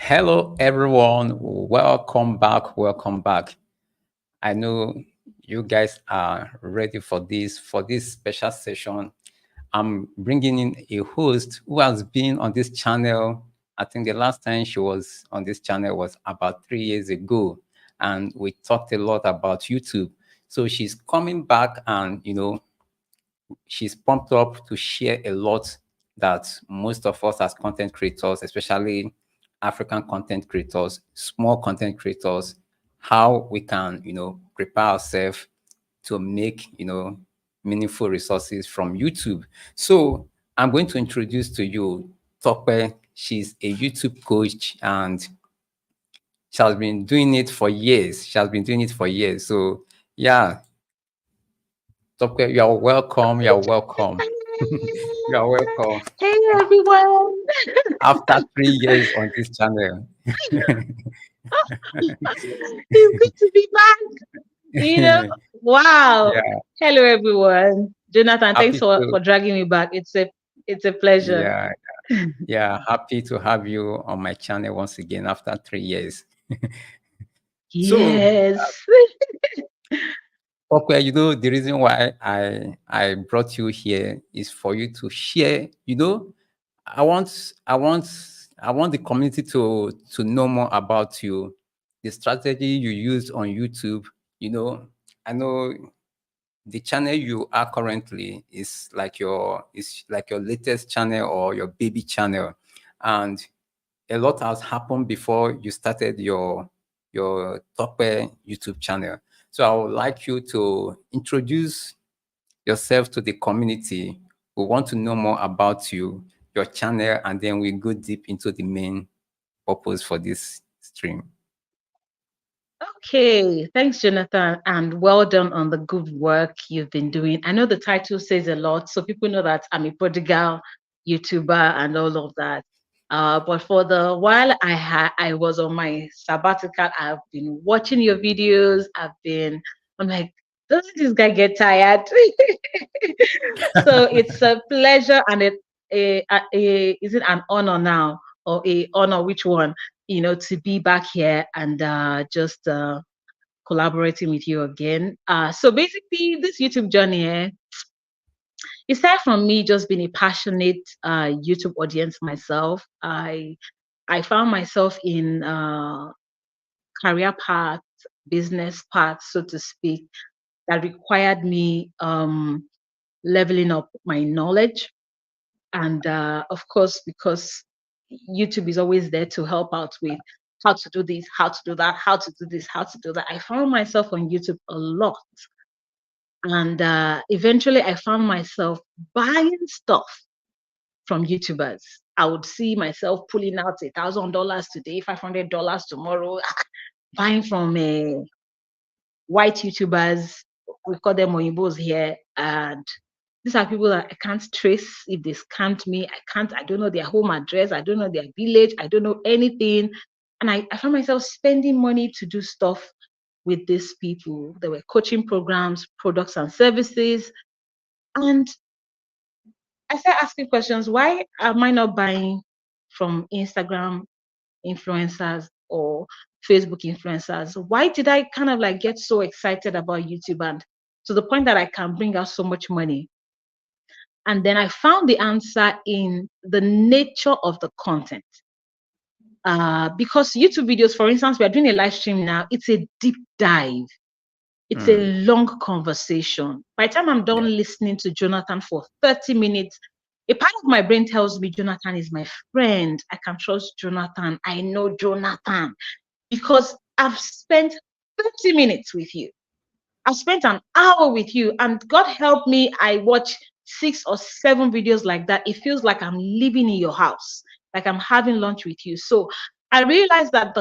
Hello, everyone. Welcome back. Welcome back. I know you guys are ready for this special session. I'm bringing in a host who has been on this channel. I think the last time she was on this channel was about 3 years ago, and we talked a lot about YouTube. So she's coming back, and she's pumped up to share a lot that most of us as content creators, especially African content creators, small content creators, how we can, prepare ourselves to make, meaningful resources from YouTube. So I'm going to introduce to you Tope. She's a YouTube coach and she has been doing it for years. So yeah, Tope, you're welcome. You're welcome. You're welcome. Hey everyone. After 3 years on this channel. It's good to be back. Wow. Yeah, Hello everyone. Jonathan, thanks happy for to dragging me back. It's a pleasure. yeah, happy to have you on my channel once again after 3 years. So, Yes. okay, the reason why I brought you here is for you to share. I want the community to know more about you, the strategy you use on YouTube. I know the channel you are currently is like your latest channel or your baby channel, and a lot has happened before you started your Tope YouTube channel. So I would like you to introduce yourself to the community. We want to know more about you, your channel, and then we go deep into the main purpose for this stream. Okay. Thanks, Jonathan, and well done on the good work you've been doing. I know the title says a lot, so people know that I'm a prodigal YouTuber and all of that. But for the while I was on my sabbatical, I've been watching your videos. I'm like, doesn't this guy get tired? So it's a pleasure and is it an honor now or a honor? Which one? To be back here and just collaborating with you again. So basically, this YouTube journey, it started from me just being a passionate YouTube audience myself. I found myself in career path, business path, so to speak, that required me leveling up my knowledge. And of course, because YouTube is always there to help out with how to do this, how to do that, how to do this, how to do that. I found myself on YouTube a lot. And eventually I found myself buying stuff from YouTubers. I would see myself pulling out $1,000 today, $500 tomorrow, buying from white YouTubers. We call them Oyinbos here. And these are people that I can't trace if they scammed me. I don't know their home address. I don't know their village. I don't know anything. And I found myself spending money to do stuff with these people. There were coaching programs, products and services. And I started asking questions. Why am I not buying from Instagram influencers or Facebook influencers? Why did I kind of like get so excited about YouTube and to the point that I can bring out so much money? And then I found the answer in the nature of the content. Because YouTube videos, for instance, we are doing a live stream now, it's a deep dive. It's a long conversation. By the time I'm done listening to Jonathan for 30 minutes, a part of my brain tells me Jonathan is my friend. I can trust Jonathan. I know Jonathan because I've spent 30 minutes with you. I've spent an hour with you, and God help me, I watch 6 or 7 videos like that. It feels like I'm living in your house, like I'm having lunch with you. So I realized that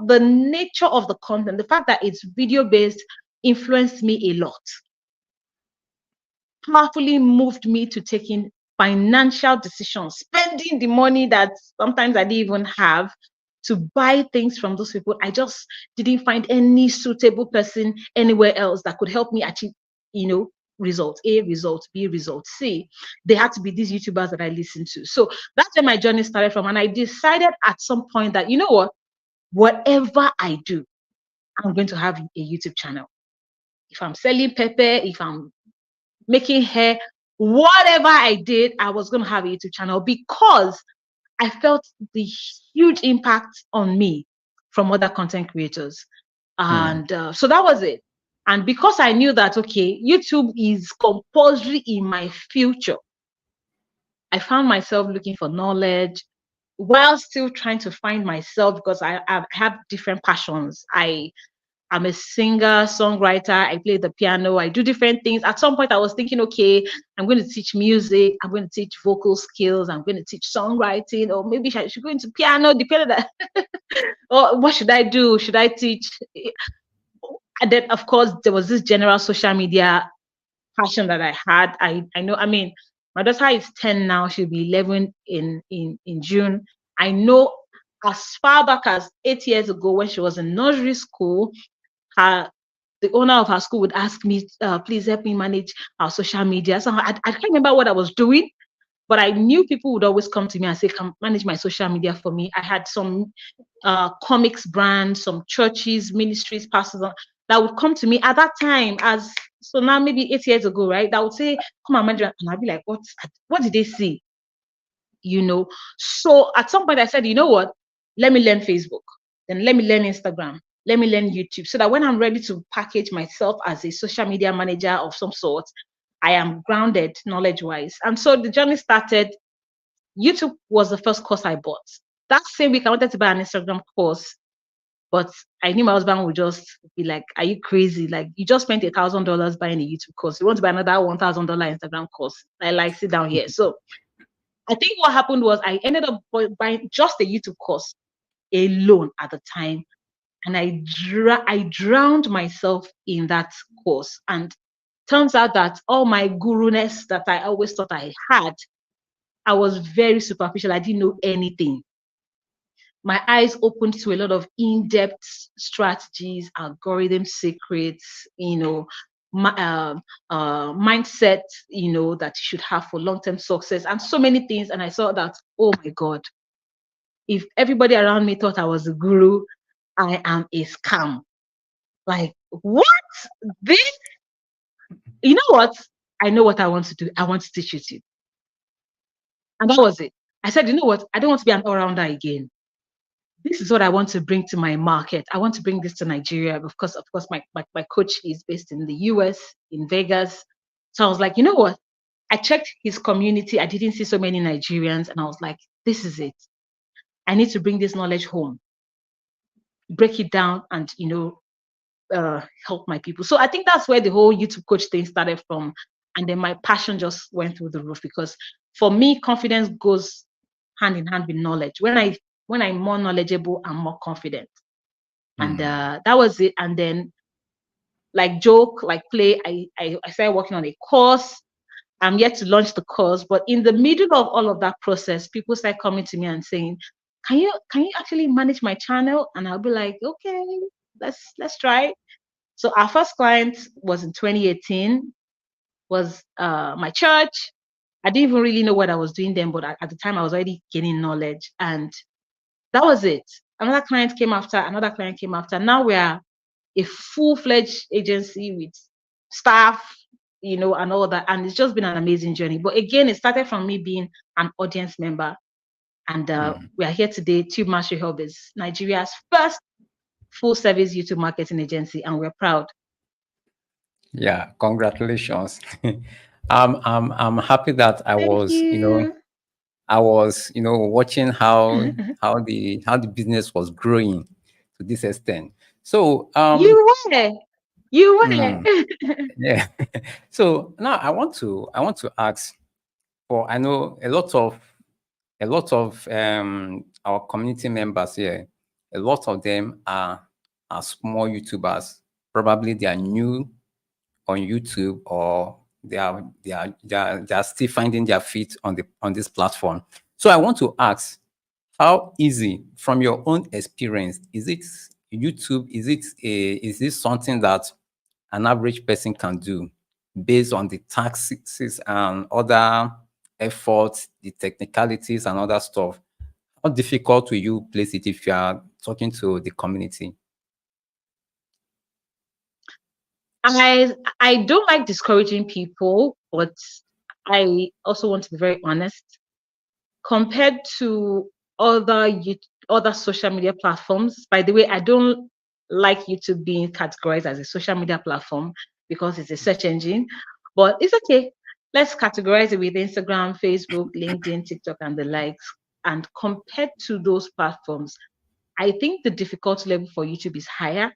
the nature of the content, the fact that it's video based, influenced me a lot, powerfully moved me to taking financial decisions, spending the money that sometimes I didn't even have to buy things from those people. I just didn't find any suitable person anywhere else that could help me achieve, result, A result, B result, C. They had to be these YouTubers that I listened to. So that's where my journey started from. And I decided at some point that, you know what, whatever I do, I'm going to have a YouTube channel. If I'm selling pepper, if I'm making hair, whatever I did, I was going to have a YouTube channel because I felt the huge impact on me from other content creators. And so that was it. And because I knew that, okay, YouTube is compulsory in my future, I found myself looking for knowledge while still trying to find myself because I have different passions. I'm a singer, songwriter, I play the piano, I do different things. At some point I was thinking, okay, I'm going to teach music, I'm going to teach vocal skills, I'm going to teach songwriting, or maybe I should go into piano, depending on or what should I do? Should I teach? And then of course there was this general social media passion that I had. I know, I mean, my daughter is 10 now, she'll be 11 in June. I know as far back as 8 years ago when she was in nursery school, the owner of her school would ask me, please help me manage our social media. So I can't remember what I was doing, but I knew people would always come to me and say, come manage my social media for me. I had some comics brands, some churches, ministries, pastors that would come to me at that time so now maybe 8 years ago, right? That would say, come and manage, and I'd be like, what did they see? You know? So at some point I said, you know what? Let me learn Facebook. Then let me learn Instagram. Let me learn YouTube so that when I'm ready to package myself as a social media manager of some sort, I am grounded knowledge-wise. And so the journey started. YouTube was the first course I bought. That same week, I wanted to buy an Instagram course, but I knew my husband would just be like, are you crazy? Like, you just spent $1,000 buying a YouTube course. You want to buy another $1,000 Instagram course? I like, sit down here. So I think what happened was I ended up buying just a YouTube course alone at the time. And I drowned myself in that course. And turns out that all my guru-ness that I always thought I had, I was very superficial. I didn't know anything. My eyes opened to a lot of in-depth strategies, algorithm secrets, you know, mindset, you know, that you should have for long-term success and so many things. And I saw that, oh my God, if everybody around me thought I was a guru, I am a scam. Like, what? This? You know what? I know what I want to do. I want to teach YouTube. And that was it. I said, you know what? I don't want to be an all-rounder again. This is what I want to bring to my market. I want to bring this to Nigeria because, of course, my coach is based in the US, in Vegas. So I was like, you know what? I checked his community. I didn't see so many Nigerians. And I was like, this is it. I need to bring this knowledge home, break it down, and, you know, help my people. So I think that's where the whole YouTube coach thing started from. And then my passion just went through the roof because for me, confidence goes hand in hand with knowledge. When I'm more knowledgeable, I'm more confident. And that was it. And then like joke, like play, I started working on a course. I'm yet to launch the course, but in the middle of all of that process, people start coming to me and saying, can you actually manage my channel? And I'll be like, okay, let's try. So our first client was in 2018, was my church. I didn't even really know what I was doing then, but at the time I was already gaining knowledge. And that was it. Another client came after, another client came after. Now we are a full-fledged agency with staff, you know, and all that. And it's just been an amazing journey. But again, it started from me being an audience member. And we are here today. 𝗕𝗵𝟐 𝗕𝗏 is Nigeria's first full-service YouTube marketing agency, and we're proud. Yeah, congratulations. I'm happy that I was, I was, watching how the business was growing to this extent. So you were. Yeah. So now I want to ask, for I know a lot of our community members here, a lot of them are small YouTubers. Probably they are new on YouTube, or they are still finding their feet on this platform. So I want to ask, how easy, from your own experience, is it YouTube? Is this something that an average person can do? based on the taxes and other efforts, the technicalities and other stuff, how difficult will you place it if you are talking to the community? I don't like discouraging people, but I also want to be very honest. Compared to other social media platforms, by the way, I don't like YouTube being categorized as a social media platform because it's a search engine, but it's okay. Let's categorize it with Instagram, Facebook, LinkedIn, TikTok, and the likes. And compared to those platforms, I think the difficulty level for YouTube is higher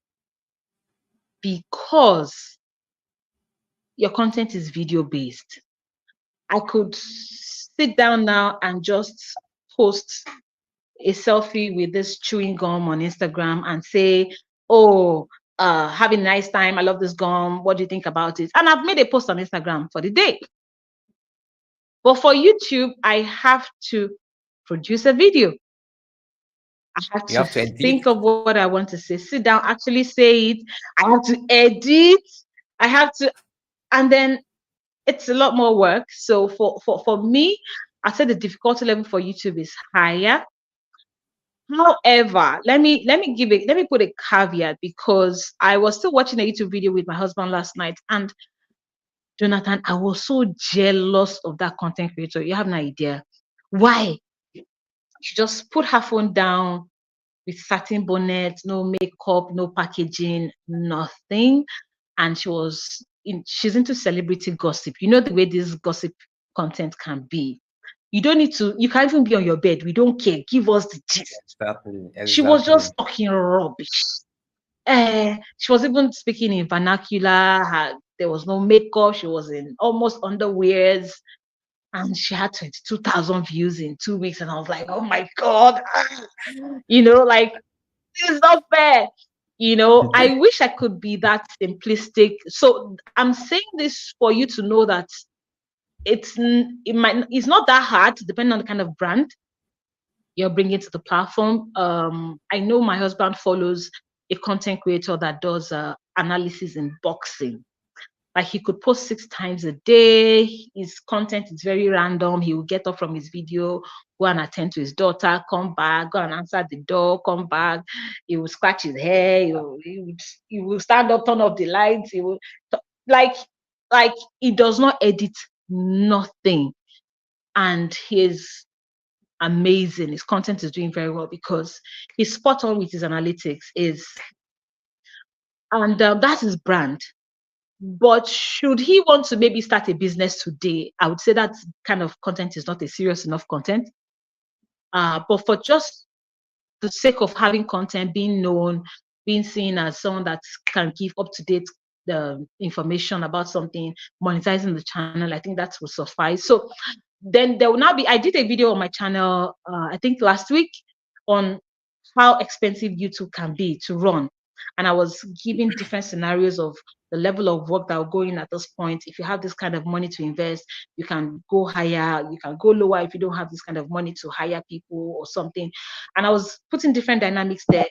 because your content is video based. I could sit down now and just post a selfie with this chewing gum on Instagram and say, oh, having a nice time. I love this gum. What do you think about it? And I've made a post on Instagram for the day. But for YouTube, I have to produce a video. I have to think of what I want to say, sit down, actually say it. I have to edit. I have to, and then it's a lot more work. So for me, I said the difficulty level for YouTube is higher. However, let me put a caveat, because I was still watching a YouTube video with my husband last night, and Jonathan, I was so jealous of that content creator. You have no idea why. She just put her phone down with satin bonnet, no makeup, no packaging, nothing, and she's into celebrity gossip. You know the way this gossip content can be. You don't need to, you can't even be on your bed. We don't care. Give us the gist. Exactly. She was just talking rubbish. She was even speaking in vernacular. There was no makeup. She was in almost underwears. And she had 22,000 views in 2 weeks. And I was like, oh my God. Like, it's not fair. I wish I could be that simplistic. So I'm saying this for you to know that it's not that hard, depending on the kind of brand you're bringing to the platform. I know my husband follows a content creator that does analysis in boxing. Like, he could post 6 times a day. His content is very random. He will get up from his video, go and attend to his daughter, come back, go and answer the door, come back. He will scratch his hair. He will stand up, turn off the lights. He will like he does not edit nothing, and he's amazing. His content is doing very well because he's spot on with his analytics. And that's his brand. But should he want to maybe start a business today, I would say that kind of content is not a serious enough content. But for just the sake of having content, being known, being seen as someone that can give up-to-date information about something, monetizing the channel, I think that will suffice. So then there will now be, I did a video on my channel, I think last week, on how expensive YouTube can be to run. And I was giving different scenarios of the level of work that will go in at this point. If you have this kind of money to invest, you can go higher, you can go lower if you don't have this kind of money to hire people or something. And I was putting different dynamics there.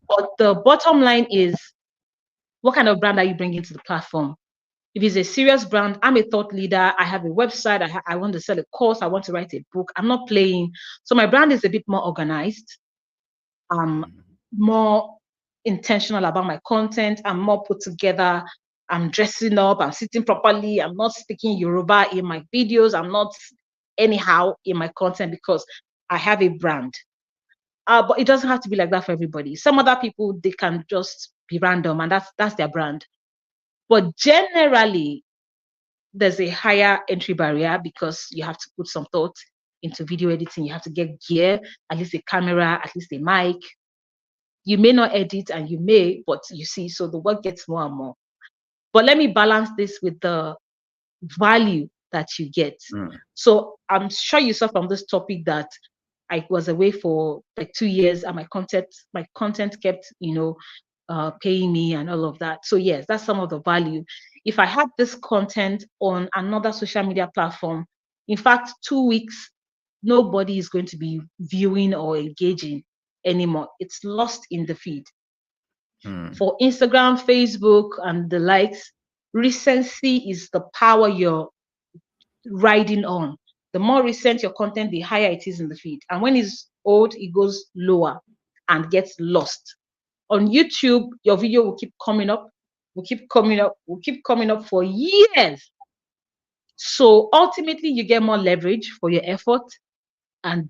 But the bottom line is, what kind of brand are you bringing to the platform? If it's a serious brand, I'm a thought leader, I have a website, I want to sell a course, I want to write a book, I'm not playing. So my brand is a bit more organized. More intentional about my content. I'm more put together. I'm dressing up. I'm sitting properly. I'm not speaking Yoruba in my videos. I'm not anyhow in my content because I have a brand. But it doesn't have to be like that for everybody. Some other people, they can just be random, and that's their brand. But generally, there's a higher entry barrier because you have to put some thought into video editing. You have to get gear, at least a camera, at least a mic. You may not edit, and you may, but you see, so the work gets more and more. But let me balance this with the value that you get. So I'm sure you saw from this topic that I was away for like 2 years, and my content kept, paying me and all of that. So yes, that's some of the value. If I had this content on another social media platform, in fact, 2 weeks, nobody is going to be viewing or engaging anymore. It's lost in the feed. For Instagram, Facebook, and the likes, recency is the power you're riding on. The more recent your content, the higher it is in the feed. And when it's old, it goes lower and gets lost. On YouTube, your video will keep coming up, will keep coming up, will keep coming up for years. So ultimately, you get more leverage for your effort, and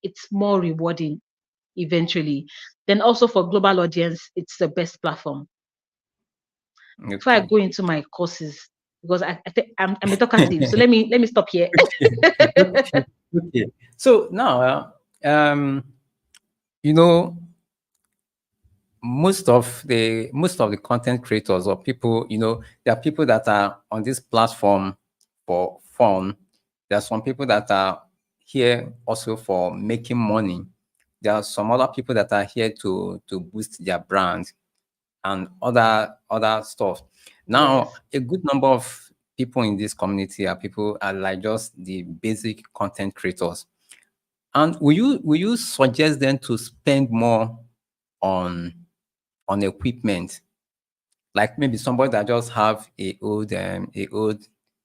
it's more rewarding eventually. Then also for global audience, it's the best platform. Okay. Before I go into my courses, because I'm a talkative, so let me stop here. Okay. So now, you know, most of the content creators or people, you know, there are people that are on this platform for fun. There are some people that are here also for making money. There are some other people that are here to boost their brand and other stuff. Now, Yes. a good number of people in this community are like just the basic content creators. And will you suggest them to spend more on equipment? Like maybe somebody that just have a old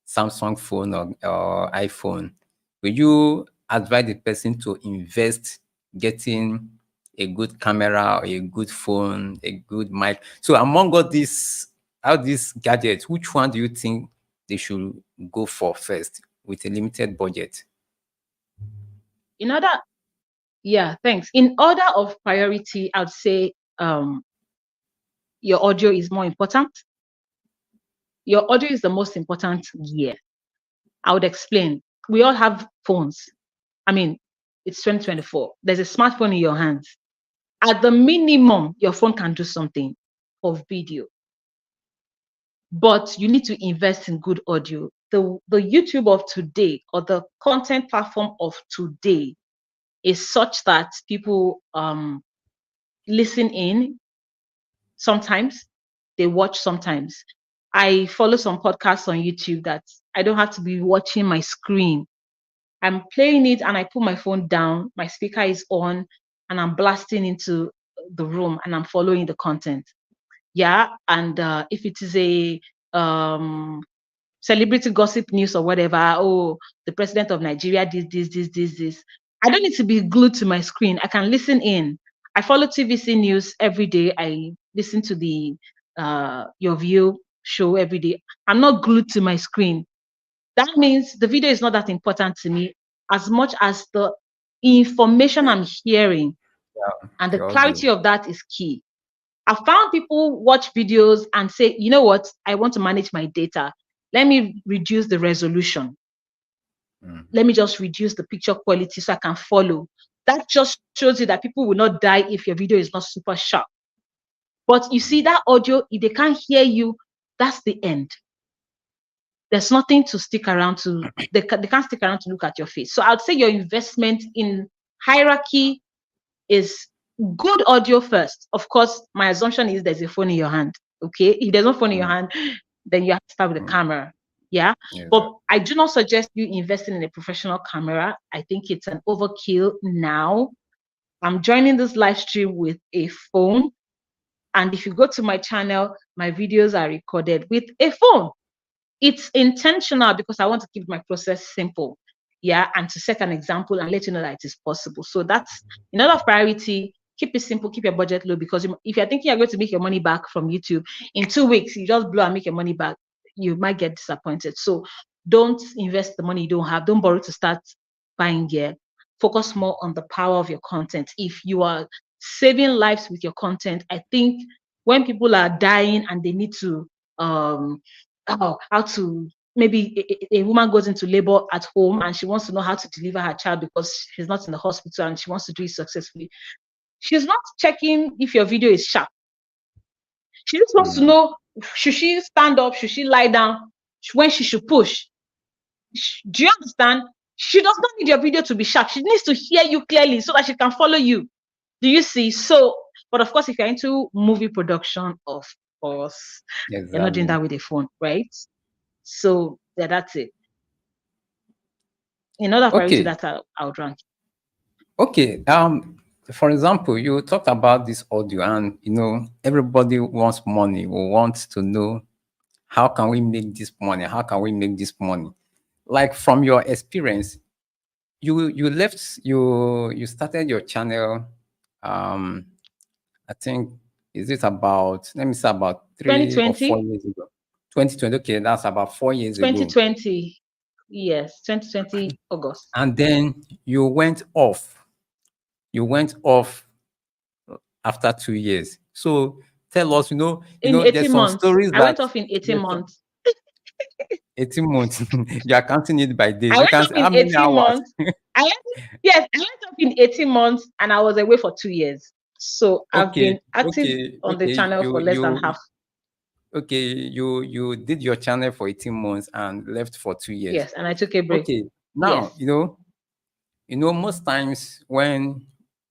Samsung phone or iPhone. Will you advise the person to invest getting a good camera or a good phone, a good mic? So among all these gadgets, which one do you think they should go for first with a limited budget? Yeah, thanks. In order of priority, I'd say your audio is more important. Your audio is the most important gear. I would explain. We all have phones. I mean, it's 2024. There's a smartphone in your hands. At the minimum, your phone can do something of video. But you need to invest in good audio. The YouTube of today, or the content platform of today, is such that people listen in sometimes, they watch sometimes. I follow some podcasts on YouTube that I don't have to be watching my screen. I'm playing it and I put my phone down, my speaker is on, and I'm blasting into the room and I'm following the content. Yeah, and if it is a celebrity gossip news or whatever, oh, the president of Nigeria did this. I don't need to be glued to my screen. I can listen in. I follow TVC news every day. I listen to the Your View show every day. I'm not glued to my screen. That means the video is not that important to me as much as the information I'm hearing, and the clarity of that is key. I found people watch videos and say, you know what, I want to manage my data. Let me reduce the resolution. Let me just reduce the picture quality so I can follow. That just shows you that people will not die if your video is not super sharp. But you see that audio, if they can't hear you, that's the end. There's nothing to stick around to. They can't stick around to look at your face. So I'd say your investment in hierarchy is good audio first. Of course, my assumption is there's a phone in your hand. Okay, if there's no phone in your hand, then you have to start with a camera. Yeah, but I do not suggest you investing in a professional camera. I think it's an overkill now. I'm joining this live stream with a phone, and if you go to my channel, my videos are recorded with a phone. It's intentional because I want to keep my process simple. Yeah, and to set an example and let you know that it is possible. So that's another priority. Keep it simple, keep your budget low, because if you're thinking you're going to make your money back from YouTube in 2 weeks, you just blow and make your money back, you might get disappointed. So don't invest the money you don't have. Don't borrow to start buying gear. Focus more on the power of your content. If you are saving lives with your content, I think when people are dying and they need to how to, maybe a woman goes into labor at home and she wants to know how to deliver her child because she's not in the hospital and she wants to do it successfully. She's not checking if your video is sharp. She just wants to know, should she stand up? Should she lie down? When she should push? Do you understand? She does not need your video to be sharp. She needs to hear you clearly so that she can follow you. Do you see? So, but of course, if you're into movie production, of course, you're not doing that with a phone, right? So yeah, that's it. Another priority that I would rank. Okay. For example, you talked about this audio, and you know everybody wants money. We want to know how can we make this money? How can we make this money? Like from your experience, you started your channel. I think, is it about, let me say about 3 or 4 2020. years ago? 2020. Okay, that's about 4 years ago. 2020. Yes, 2020 August. And then you went off. You went off after 2 years. So tell us, In there's 18 some months. stories I that went off in 18 months. 18 months. You are counting it by days. I You went can off say in how many 18 hours? months. Yes, I went off in 18 months and I was away for 2 years. So I've been active on the channel for less than half. Okay, you did your channel for 18 months and left for 2 years. Yes, and I took a break. Okay, now, yes. Most times when,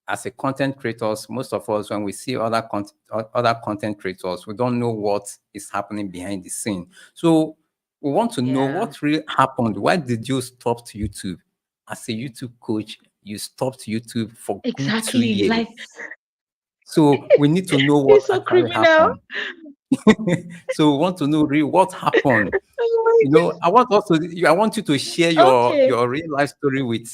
as a content creators, most of us, when we see other content creators, we don't know what is happening behind the scene. So we want to know what really happened. Why did you stop YouTube? As a YouTube coach, you stopped YouTube for good 2 years. Like, so we need to know what so actually criminal. happened. So we want to know really what happened. I want you to share your real life story with,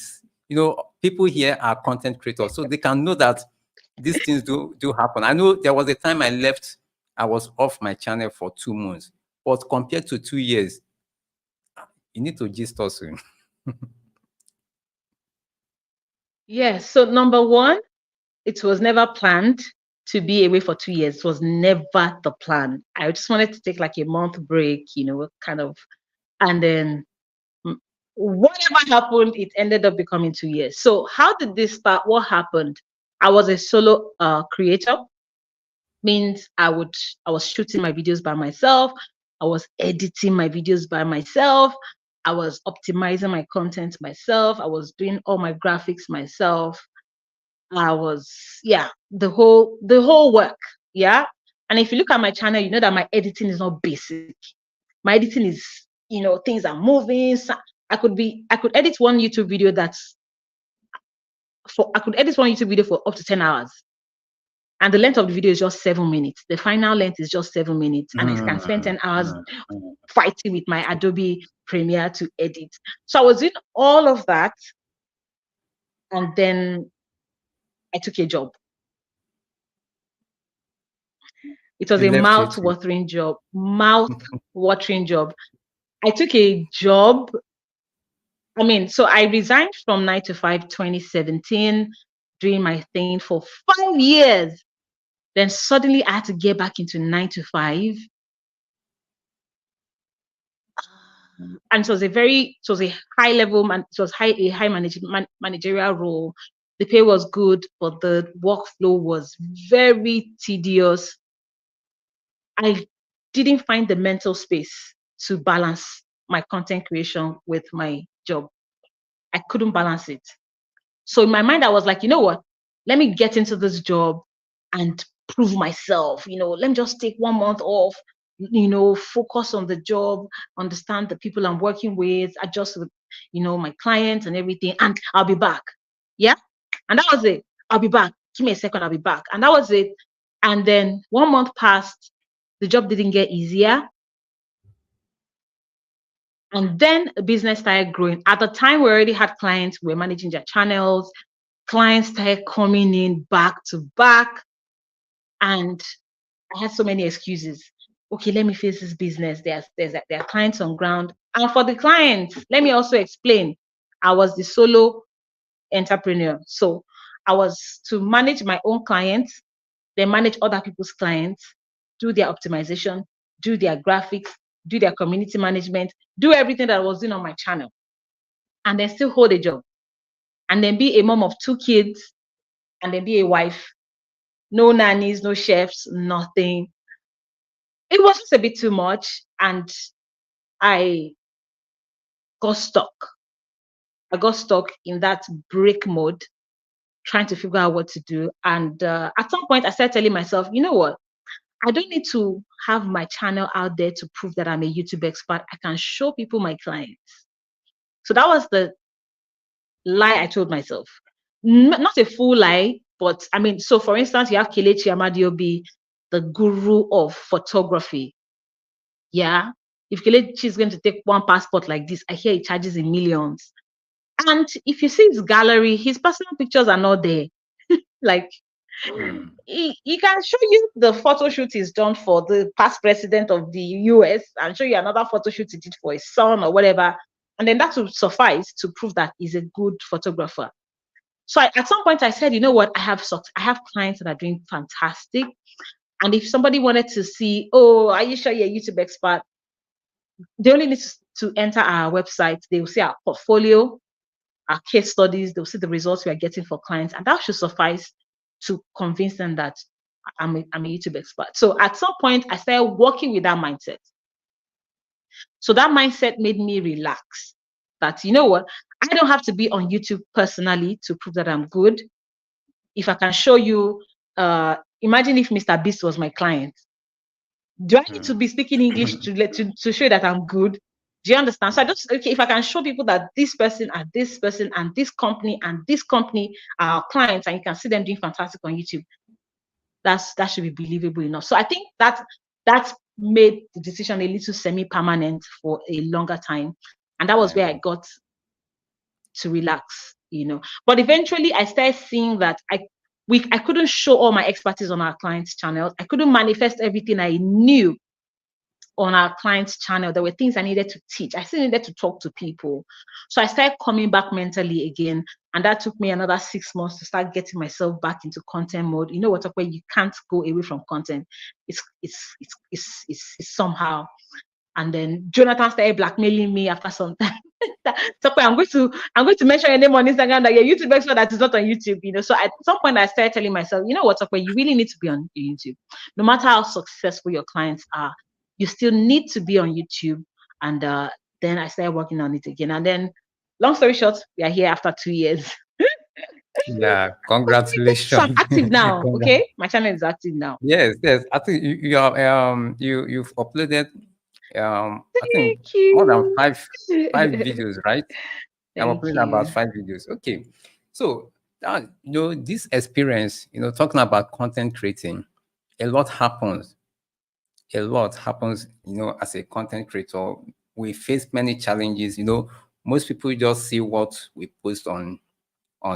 people here are content creators, so they can know that these things do happen. I know there was a time I was off my channel for 2 months, but compared to 2 years, you need to gist us. Yes. So number one, it was never planned to be away for 2 years. It was never the plan. I just wanted to take like a month break, kind of, and then whatever happened, it ended up becoming 2 years. So how did this start? What happened? I was a solo creator. Means I was shooting my videos by myself. I was editing my videos by myself. I was optimizing my content myself. I was doing all my graphics myself. I was, the whole work. Yeah. And if you look at my channel, you know that my editing is not basic. My editing is, things are moving. So I could edit one YouTube video for up to 10 hours. And the length of the video is just 7 minutes. The final length is just 7 minutes. And I can spend 10 hours fighting with my Adobe Premiere to edit. So I was doing all of that. And then I took a job. It was a mouth-watering job. Mouth-watering job. I took a job. So I resigned from 9 to 5, 2017, doing my thing for 5 years. Then suddenly I had to get back into 9 to 5. And it was a high level, it was a high managerial role. The pay was good, but the workflow was very tedious. I didn't find the mental space to balance my content creation with my job. I couldn't balance it. So in my mind, I was like, you know what? Let me get into this job and prove myself. Let me just take 1 month off, focus on the job, understand the people I'm working with, adjust with, my clients and everything, and I'll be back. Yeah. And that was it. I'll be back. Give me a second, I'll be back. And that was it. And then 1 month passed. The job didn't get easier. And then the business started growing. At the time, we already had clients. We were managing their channels. Clients started coming in back to back. And I had so many excuses. Okay, let me face this business. There are clients on ground. And for the clients, let me also explain. I was the solo entrepreneur. So I was to manage my own clients, then manage other people's clients, do their optimization, do their graphics, do their community management, do everything that I was doing on my channel, and then still hold a job, and then be a mom of 2 kids, and then be a wife. No nannies, no chefs, nothing. It was just a bit too much, and I got stuck. I got stuck in that break mode, trying to figure out what to do. And at some point, I started telling myself, you know what? I don't need to have my channel out there to prove that I'm a YouTube expert. I can show people my clients. So that was the lie I told myself. Not a full lie, but so for instance, you have 𝗕𝗲𝗁𝗏 𝗫𝗂𝗂, the guru of photography. Yeah. If Kelechi is going to take one passport like this, I hear he charges in millions. And if you see his gallery, his personal pictures are not there. Like, he can show you the photo shoot he's done for the past president of the US and show you another photo shoot he did for his son or whatever. And then that will suffice to prove that he's a good photographer. So at some point I said, you know what, I have clients that are doing fantastic. And if somebody wanted to see, oh, are you sure you're a YouTube expert? They only need to enter our website. They will see our portfolio, our case studies. They'll see the results we are getting for clients. And that should suffice to convince them that I'm a YouTube expert. So at some point, I started working with that mindset. So that mindset made me relax. That, you know what, I don't have to be on YouTube personally to prove that I'm good. If I can show you, imagine if Mr. Beast was my client. Do I need to be speaking English to show that I'm good? Do you understand? So I just, okay, if I can show people that this person and this person and this company are clients, and you can see them doing fantastic on YouTube, that should be believable enough. So I think that made the decision a little semi-permanent for a longer time. And that was where I got to relax, you know. But eventually I started seeing that I couldn't show all my expertise on our clients' channels. I couldn't manifest everything I knew on our clients' channel. There were things I needed to teach. I still needed to talk to people. So I started coming back mentally again. And that took me another 6 months to start getting myself back into content mode. You know what, Tope, you can't go away from content. It's somehow. And then Jonathan started blackmailing me after some time. Tope, I'm going to mention your name on Instagram that you're a YouTube expert that is not on YouTube, you know. So at some point I started telling myself, you know what, Tope, you really need to be on YouTube. No matter how successful your clients are, you still need to be on YouTube. And then I started working on it again. And then, long story short, we are here after 2 years. Yeah, congratulations. So I'm active now. Okay, my channel is active now. Yes. I think you've uploaded I think more than five videos, right? I'm uploading about 5 videos. Okay, so you know, this experience, you know, talking about content creating, a lot happens. You know, as a content creator. We face many challenges. You know, most people just see what we post on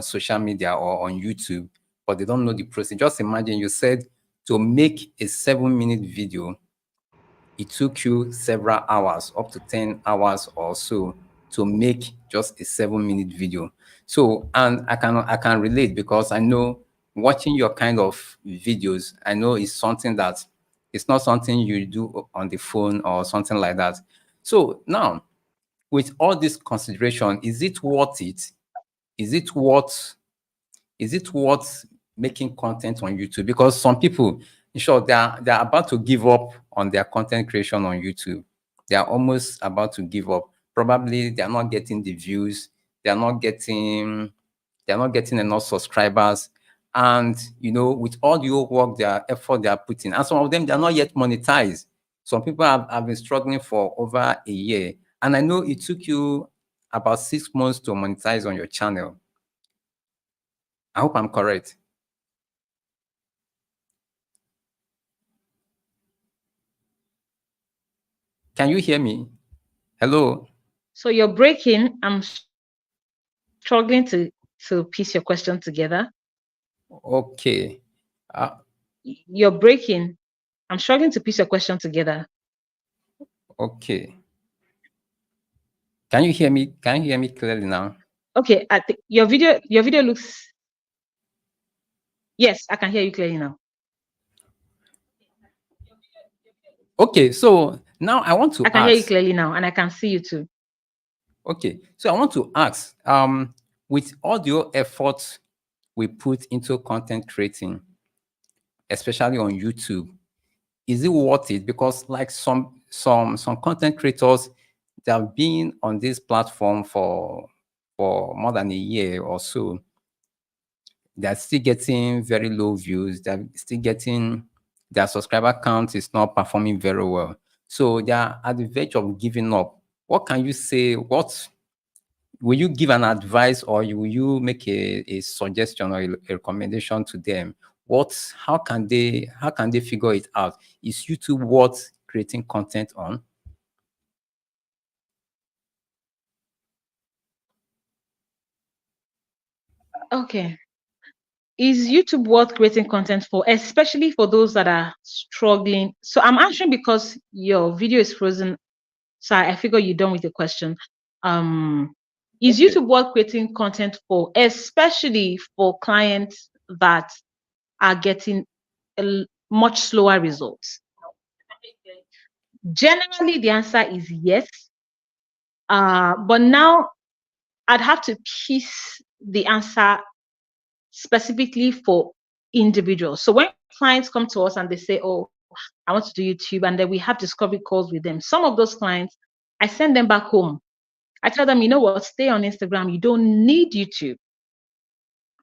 social media or on YouTube, but they don't know the process. Just imagine, you said to make a 7-minute video, it took you several hours, up to 10 hours or so, to make just a 7-minute video. So, and I can relate, because I know watching your kind of videos, I know it's something that it's not something you do on the phone or something like that. So now, with all this consideration, is it worth it? Is it worth making content on YouTube? Because some people, in short, they're about to give up on their content creation on YouTube. They are almost about to give up. Probably they are not getting the views. They are not getting enough subscribers. And you know, with all the work, their effort they are putting, and some of them, they are not yet monetized. Some people have been struggling for over a year. And I know it took you about 6 months to monetize on your channel. I hope I'm correct. Can you hear me? Hello? So you're breaking. I'm struggling to piece your question together. Okay. You're breaking. I'm struggling to piece your question together. Okay. Can you hear me? Can you hear me clearly now? Okay, I think your video looks. Yes, I can hear you clearly now. Okay, so now I want to ask. I can hear you clearly now, and I can see you too. Okay, so I want to ask, with all your efforts we put into content creating, especially on YouTube, is it worth it? Because like some content creators, they have been on this platform for more than a year or so. They're still getting very low views. They're still getting, their subscriber count is not performing very well. So they are at the verge of giving up. What can you say? What will you give an advice, or will you make a suggestion or a recommendation to them? How can they figure it out? Is YouTube worth creating content on? Okay. Is YouTube worth creating content for, especially for those that are struggling? So I'm answering because your video is frozen. So I figure you're done with the question. Is Okay. YouTube worth creating content for, especially for clients that are getting much slower results? Generally, the answer is yes. But now I'd have to piece the answer specifically for individuals. So when clients come to us and they say, oh, I want to do YouTube, and then we have discovery calls with them, some of those clients, I send them back home. I tell them, you know what, stay on Instagram. You don't need YouTube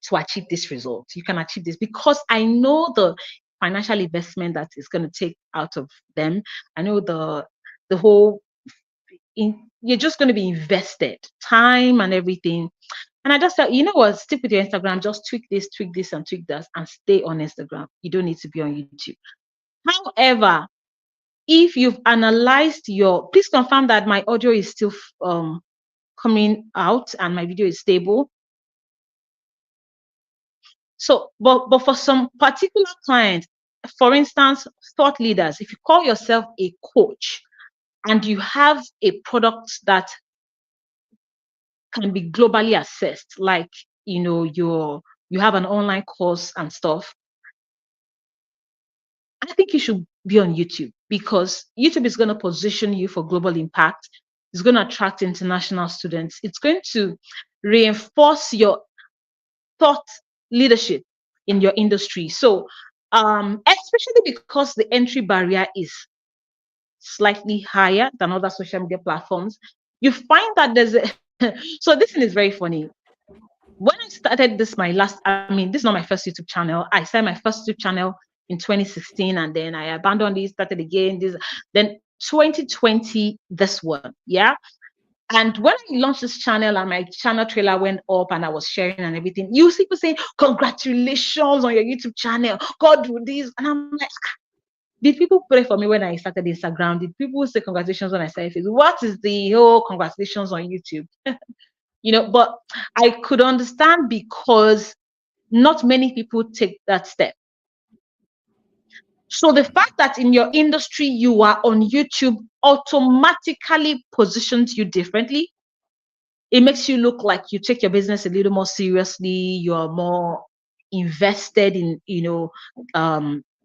to achieve this result. You can achieve this because I know the financial investment that is going to take out of them. I know the whole, you're just going to be invested, time and everything. And I just thought, you know what, stick with your Instagram, just tweak this, and tweak that, and stay on Instagram. You don't need to be on YouTube. However, if you've analyzed your, please confirm that my audio is still coming out and my video is stable. So, but for some particular clients, for instance, thought leaders, if you call yourself a coach and you have a product that can be globally assessed, like, you know, you have an online course and stuff, I think you should be on YouTube because YouTube is going to position you for global impact. It's going to attract international students. It's going to reinforce your thought leadership in your industry. So, especially because the entry barrier is slightly higher than other social media platforms, you find that there's a so this thing is very funny. When I started this, this is not my first YouTube channel. I started my first YouTube channel in 2016, and then I abandoned it, started again. Then 2020, this one, yeah. And when I launched this channel and my channel trailer went up and I was sharing and everything, you see people saying, congratulations on your YouTube channel. God do this. And I'm like, did people pray for me when I started Instagram? Did people say congratulations when I started Facebook? What is the whole congratulations on YouTube? You know, but I could understand because not many people take that step. So the fact that in your industry you are on YouTube automatically positions you differently. It makes you look like you take your business a little more seriously. You're more invested in, you know,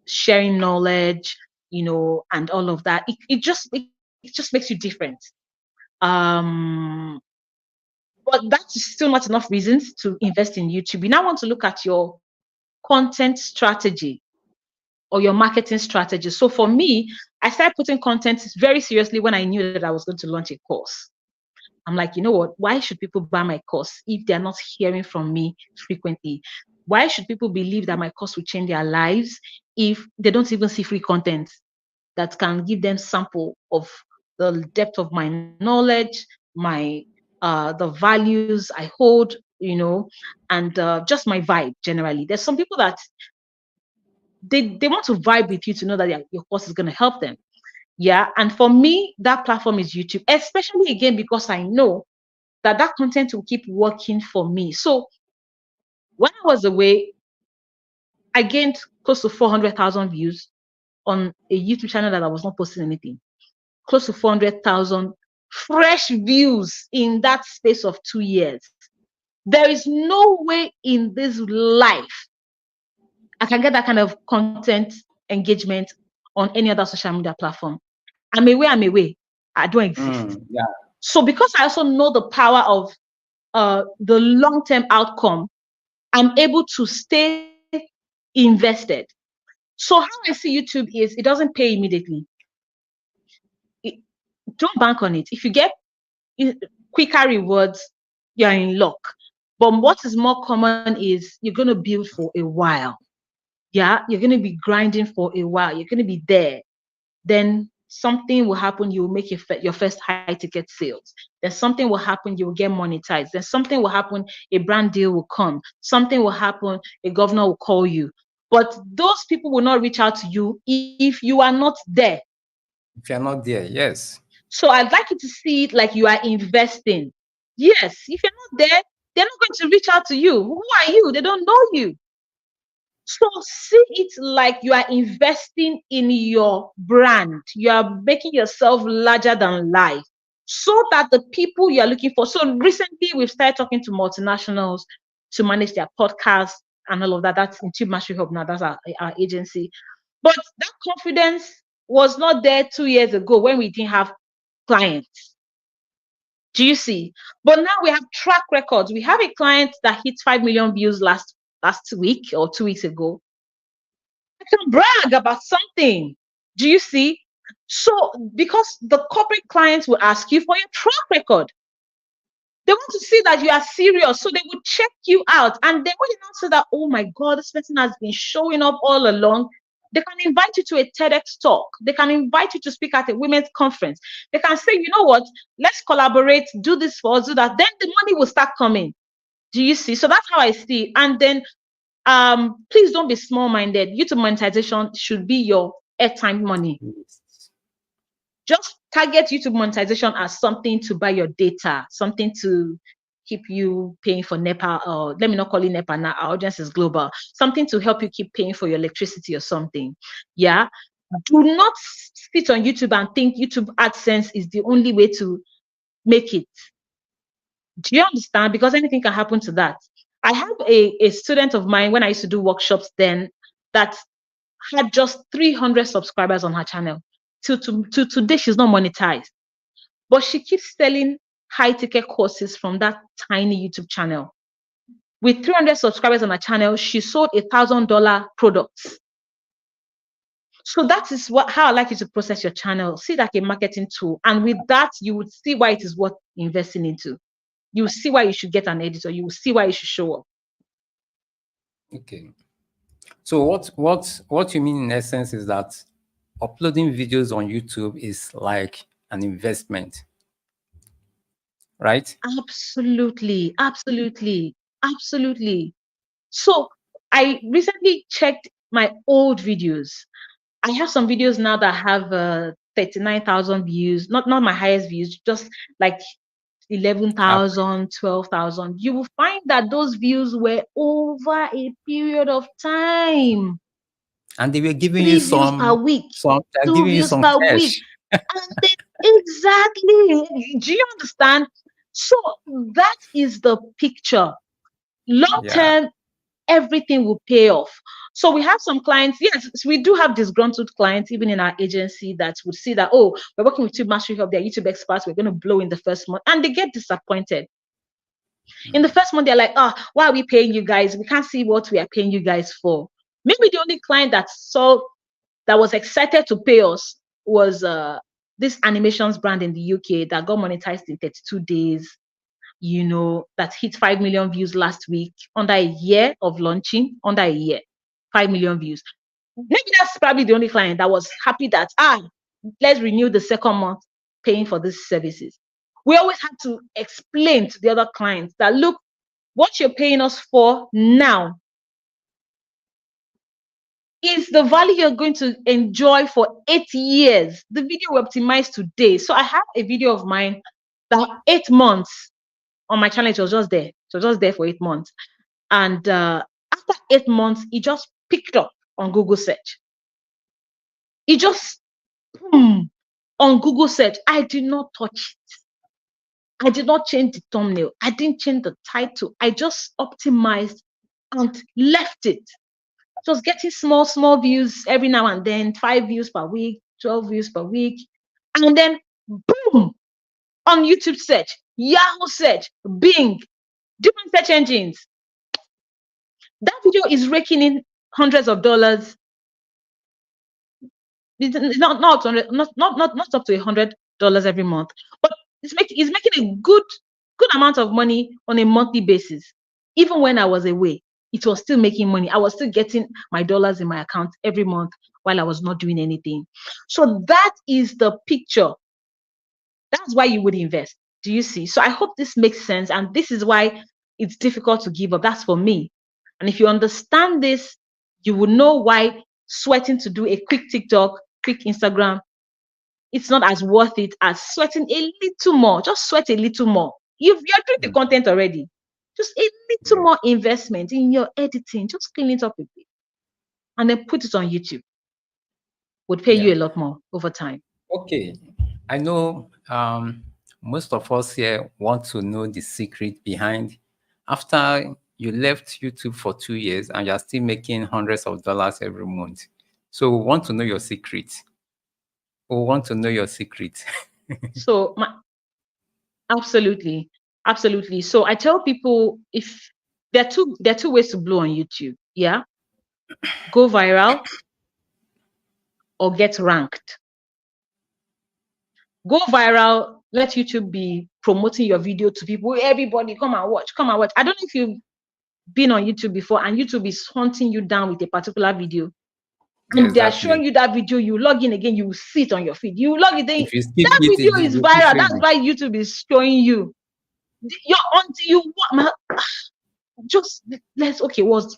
sharing knowledge, you know, and all of that. It just makes you different. But that's still not enough reasons to invest in YouTube. You now want to look at your content strategy or your marketing strategy. So for me, I started putting content very seriously when I knew that I was going to launch a course. I'm like, you know what? Why should people buy my course if they're not hearing from me frequently? Why should people believe that my course will change their lives if they don't even see free content that can give them sample of the depth of my knowledge, my the values I hold, you know, and just my vibe generally. There's some people that they want to vibe with you to know that your course is going to help them. Yeah. And for me, that platform is YouTube, especially again, because I know that content will keep working for me. So when I was away, I gained close to 400,000 views on a YouTube channel that I was not posting anything. Close to 400,000 fresh views in that space of 2 years. There is no way in this life I can get that kind of content engagement on any other social media platform. I'm away. I don't exist. Yeah. So because I also know the power of the long-term outcome, I'm able to stay invested. So how I see YouTube is it doesn't pay immediately. Don't bank on it. If you get quicker rewards, you're in luck. But what is more common is you're going to build for a while. Yeah, you're going to be grinding for a while. You're going to be there. Then something will happen. You will make your first high ticket sales. Then something will happen. You will get monetized. Then something will happen. A brand deal will come. Something will happen. A governor will call you. But those people will not reach out to you if you are not there. If you're not there, yes. So I'd like you to see it like you are investing. Yes, if you're not there, they're not going to reach out to you. Who are you? They don't know you. So see it like you are investing in your brand. You are making yourself larger than life so that the people you are looking for. So recently we've started talking to multinationals to manage their podcasts and all of that. That's in 𝗕𝗵𝟐 Hub now. That's our agency. But that confidence was not there 2 years ago when we didn't have clients. Do you see? But now we have track records. We have a client that hit 5 million views last week or 2 weeks ago. I can brag about something. Do you see? So because the corporate clients will ask you for your track record. They want to see that you are serious, so they will check you out. And then when you now say that, oh my God, this person has been showing up all along, they can invite you to a TEDx talk. They can invite you to speak at a women's conference. They can say, you know what, let's collaborate, do this for us, do that. Then the money will start coming. Do you see? So that's how I see it. And then please don't be small-minded. YouTube monetization should be your airtime money. Just target YouTube monetization as something to buy your data, something to keep you paying for NEPA, or let me not call it NEPA now, our audience is global, something to help you keep paying for your electricity or something. Yeah. Do not sit on YouTube and think YouTube AdSense is the only way to make it. Do you understand? Because anything can happen to that. I have a student of mine when I used to do workshops then that had just 300 subscribers on her channel. To today, she's not monetized. But she keeps selling high-ticket courses from that tiny YouTube channel. With 300 subscribers on her channel, she sold $1,000 products. So that is how I like you to process your channel. See that like a marketing tool. And with that, you would see why it is worth investing into. You will see why you should get an editor. You will see why you should show up. Okay. So what you mean in essence is that uploading videos on YouTube is like an investment, right? Absolutely, absolutely, absolutely. So I recently checked my old videos. I have some videos now that have 39,000 views, not my highest views, just like 11,000, 12,000. You will find that those views were over a period of time. And they were giving 3 you views per week, 2 views per week. And then, exactly. Do you understand? So that is the picture. Long term, everything will pay off. So we have some clients, yes, we do have disgruntled clients even in our agency that would see that, oh, we're working with 𝗕𝗵𝗥 Hub, they're YouTube experts, we're going to blow in the first month, and they get disappointed. In the first month, they're like, oh, why are we paying you guys? We can't see what we are paying you guys for. Maybe the only client that was excited to pay us was this animations brand in the UK that got monetized in 32 days. You know, that hit 5 million views last week under a year of launching, 5 million views. Maybe that's probably the only client that was happy that, let's renew the second month paying for these services. We always have to explain to the other clients that, look, what you're paying us for now is the value you're going to enjoy for 8 years. The video we optimized today. So I have a video of mine that 8 months on my channel, it was just there. So just there for 8 months. And after 8 months, it just picked up on Google search. It just, on Google search. I did not touch it. I did not change the thumbnail. I didn't change the title. I just optimized and left it. It was getting small views every now and then, 5 views per week, 12 views per week. And then, boom, on YouTube search, Yahoo search, Bing, different search engines. That video is raking in hundreds of dollars. It's not up to $100 every month, but it's making a good amount of money on a monthly basis. Even when I was away, it was still making money. I was still getting my dollars in my account every month while I was not doing anything. So that is the picture. That's why you would invest. Do you see? So I hope this makes sense. And this is why it's difficult to give up. That's for me. And if you understand this, you will know why sweating to do a quick TikTok, quick Instagram it's not as worth it as sweating a little more. Just sweat a little more. You're doing the content already. Just a little more investment in your editing. Just clean it up a bit. And then put it on YouTube. Would pay you a lot more over time. Okay. I know most of us here want to know the secret behind after you left YouTube for 2 years and you're still making hundreds of dollars every month. So we want to know your secret. We want to know your secret. So absolutely. So I tell people, if there are two ways to blow on YouTube. Yeah. Go viral or get ranked. Go viral, let YouTube be promoting your video to people. Everybody come and watch. I don't know if you've been on YouTube before and YouTube is hunting you down with a particular video. And they are showing you that video, you log in again, you will see it on your feed. You log it, then that video is viral. That's why YouTube is showing you.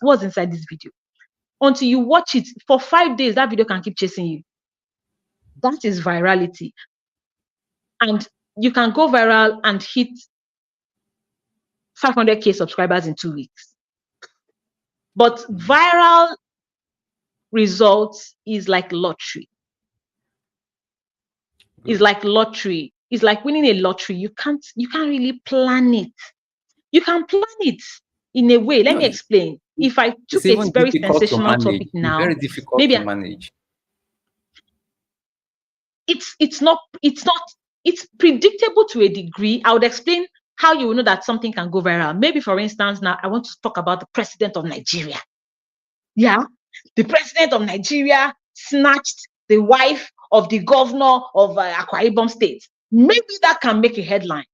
What's inside this video? Until you watch it for 5 days, that video can keep chasing you. That is virality. And you can go viral and hit 500K subscribers in 2 weeks. But viral results is like lottery. It's like lottery. It's like winning a lottery. You can't really plan it. You can plan it in a way. Let me explain. If I took a very sensational topic now, very difficult to manage. It's predictable to a degree. I would explain how you will know that something can go viral. Maybe, for instance, now I want to talk about the president of Nigeria. Yeah, the president of Nigeria snatched the wife of the governor of Akwa Ibom State. Maybe that can make a headline.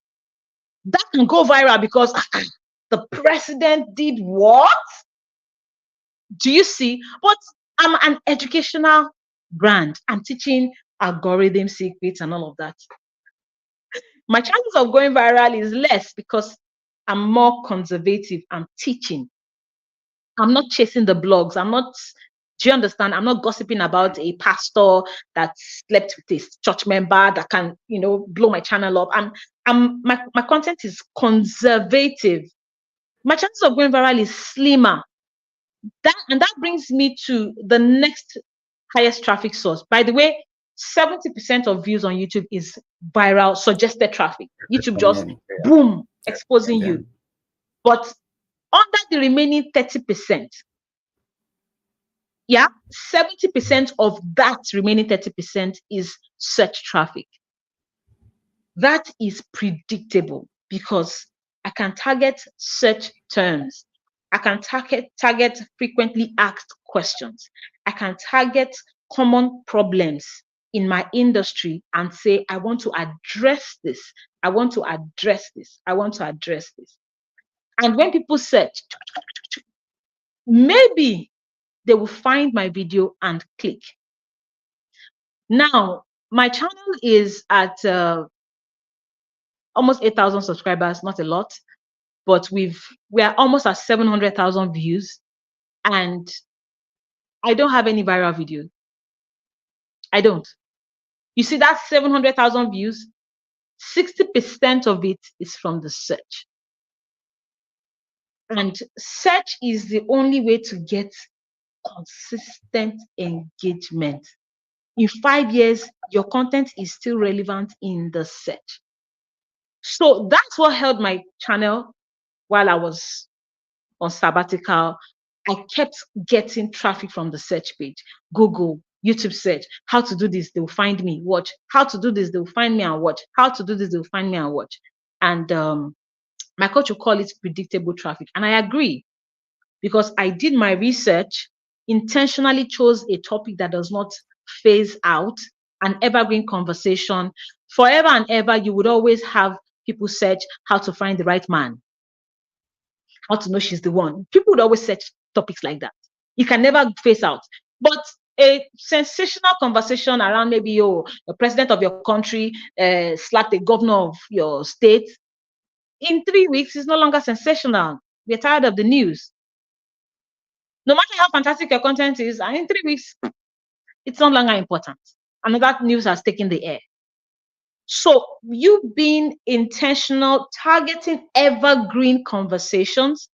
That can go viral because the president did what? Do you see? But I'm an educational brand. I'm teaching algorithm secrets and all of that. My chances of going viral is less because I'm more conservative. I'm teaching. I'm not chasing the blogs. Do you understand? I'm not gossiping about a pastor that slept with a church member that can, blow my channel up. My content is conservative. My chances of going viral is slimmer. That brings me to the next highest traffic source. By the way, 70% of views on YouTube is viral suggested traffic. YouTube just boom, exposing you. But under the remaining 30%, 70% of that remaining 30% is search traffic. That is predictable because I can target search terms. I can target frequently asked questions. I can target common problems in my industry and say, I want to address this. I want to address this. I want to address this. And when people search, maybe they will find my video and click. Now, my channel is at almost 8,000 subscribers, not a lot, but we are almost at 700,000 views, and I don't have any viral video. I don't. You see that 700,000 views, 60% of it is from the search. And search is the only way to get consistent engagement. In 5 years, your content is still relevant in the search. So that's what held my channel while I was on sabbatical. I kept getting traffic from the search page. Google, YouTube search, how to do this, they'll find me, watch. How to do this, they'll find me and watch. How to do this, they'll find me and watch. And my coach will call it predictable traffic. And I agree, because I did my research, intentionally chose a topic that does not phase out, an evergreen conversation. Forever and ever, you would always have people search how to find the right man, how to know she's the one. People would always search topics like that. You can never phase out. But a sensational conversation around maybe the president of your country slapped the governor of your state, in 3 weeks is no longer sensational. We're tired of the news. No matter how fantastic your content is, and in 3 weeks, it's no longer important. Another news has taken the air. So you being intentional, targeting evergreen conversations,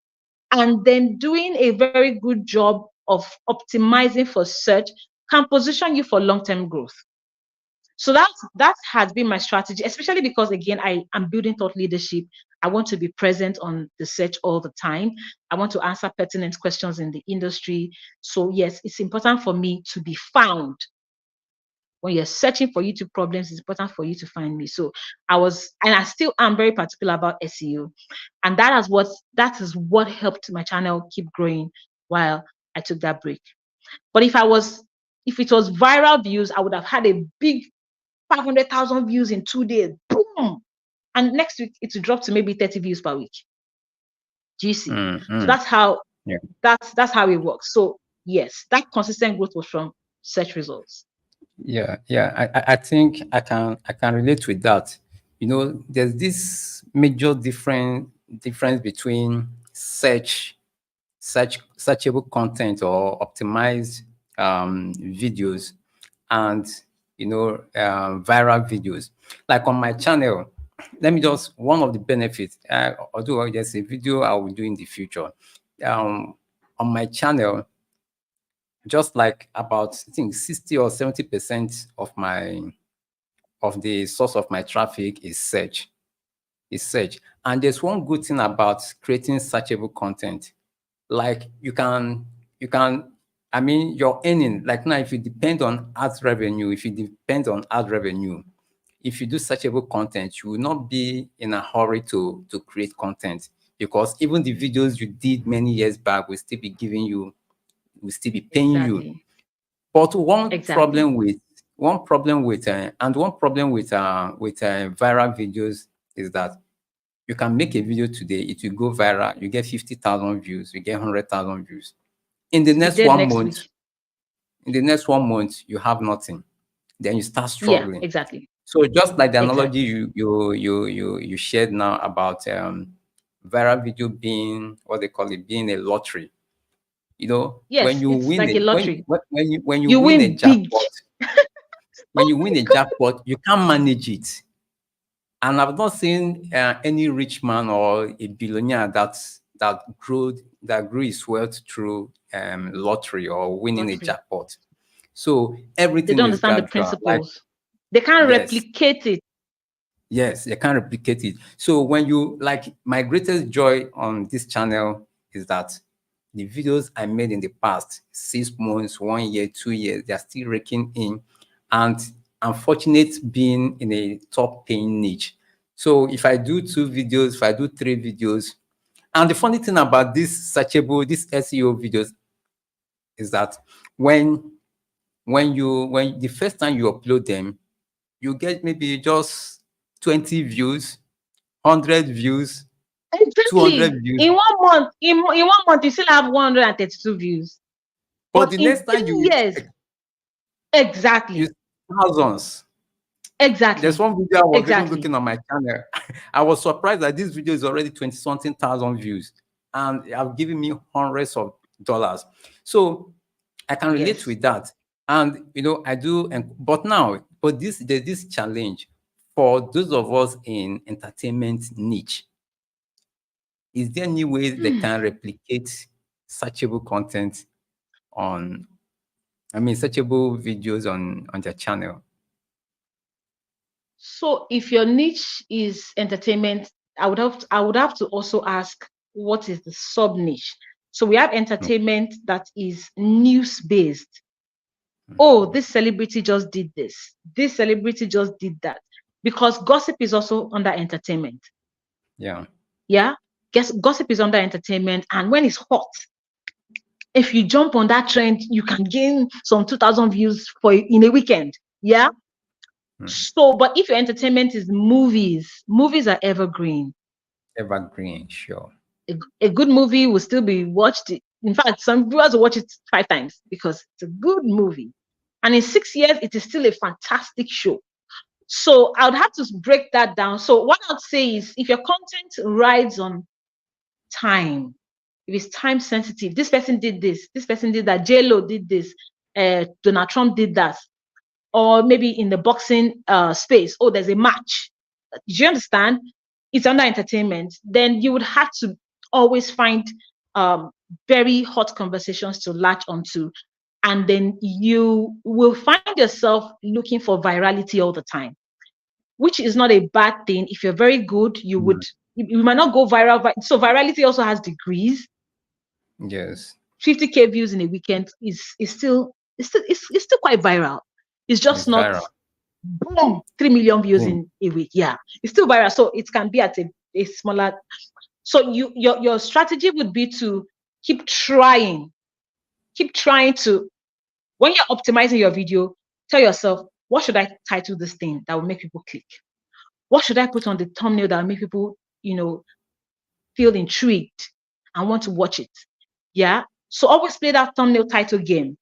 and then doing a very good job of optimizing for search can position you for long-term growth. So that has been my strategy, especially because again, I am building thought leadership. I want to be present on the search all the time. I want to answer pertinent questions in the industry. So yes, it's important for me to be found. When you're searching for YouTube problems, it's important for you to find me. So I still am very particular about SEO. And that is what helped my channel keep growing while I took that break. But if it was viral views, I would have had a big 500,000 views in 2 days. Boom. And next week it will drop to maybe 30 views per week. Do you see? So that's how that's how it works. So yes, that consistent growth was from search results. Yeah, I think I can relate with that. You know, there's this major difference between searchable content or optimized videos and viral videos. Like on my channel, let me just one of the benefits. Although there's a video I will do in the future, on my channel, just like about I think 60 or 70% of the source of my traffic is search. And there's one good thing about creating searchable content. Like you can, I mean, you're earning, like now, if you depend on ads revenue, if you do searchable content, you will not be in a hurry to create content, because even the videos you did many years back will still be paying you. But one problem with viral videos is that you can make a video today, it will go viral, you get 50,000 views, you get 100,000 views. In the next 1 month, you have nothing. Then you start struggling. Yeah, exactly. So just like the analogy you shared now about viral video being what they call it, being a lottery. You know, yes, when you win like a lottery. When you win a jackpot, when you win a God. jackpot, you can't manage it. And I've not seen any rich man or a billionaire that grew his wealth through lottery or winning a jackpot. So everything they don't is understand gradual. the principles. They can't replicate it. Yes, they can't replicate it. So when you my greatest joy on this channel is that the videos I made in the past 6 months, 1 year, 2 years, they're still raking in. And I'm fortunate being in a top paying niche. So if I do 2 videos, if I do 3 videos, and the funny thing about this SEO videos is that when the first time you upload them, you get maybe just 20 views, 100 views, exactly. 200 views. In 1 month, in 1 month, you still have 132 views. But the next time years, exactly, thousands. Exactly. There's one video I was even looking on my channel. I was surprised that this video is already 20-something thousand views, and have given me hundreds of dollars. So I can relate with that. And I do. But there's this challenge for those of us in entertainment niche. Is there any way they can replicate searchable content searchable videos on their channel? So if your niche is entertainment, I would have to also ask, what is the sub niche? So we have entertainment that is news based. Oh, this celebrity just did this. This celebrity just did that. Because gossip is also under entertainment. Yeah. Yeah. Gossip is under entertainment. And when it's hot, if you jump on that trend, you can gain some 2,000 views in a weekend. Yeah. So, but if your entertainment is movies are evergreen. Evergreen, sure. A good movie will still be watched. In fact, some viewers will watch it 5 times because it's a good movie. And in 6 years, it is still a fantastic show. So I would have to break that down. So what I'd say is, if your content rides on time, if it's time sensitive, this person did this, this person did that, J-Lo did this, Donald Trump did that, or maybe in the boxing space, oh, there's a match. Do you understand? It's under entertainment. Then you would have to always find very hot conversations to latch onto. And then you will find yourself looking for virality all the time, which is not a bad thing. If you're very good, you would, you might not go viral. But so virality also has degrees. Yes. 50K views in a weekend is still quite viral. It's just It's not viral. boom 3 million views in a week. Yeah, it's still viral. So it can be at a smaller. So your strategy would be to keep trying to, when you're optimizing your video, tell yourself, what should I title this thing that will make people click? What should I put on the thumbnail that will make people, feel intrigued and want to watch it? Yeah. So always play that thumbnail title game,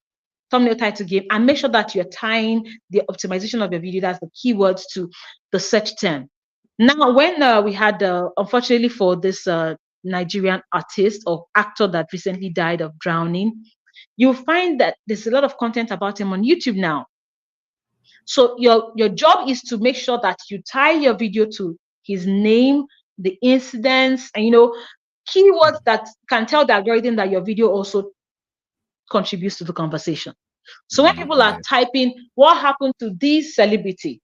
and make sure that you're tying the optimization of your video, that's the keywords, to the search term. Now, when we had, unfortunately for this Nigerian artist or actor that recently died of drowning, you'll find that there's a lot of content about him on YouTube now. So your job is to make sure that you tie your video to his name, the incidents, and keywords that can tell the algorithm that your video also contributes to the conversation. So when people are typing, what happened to this celebrity,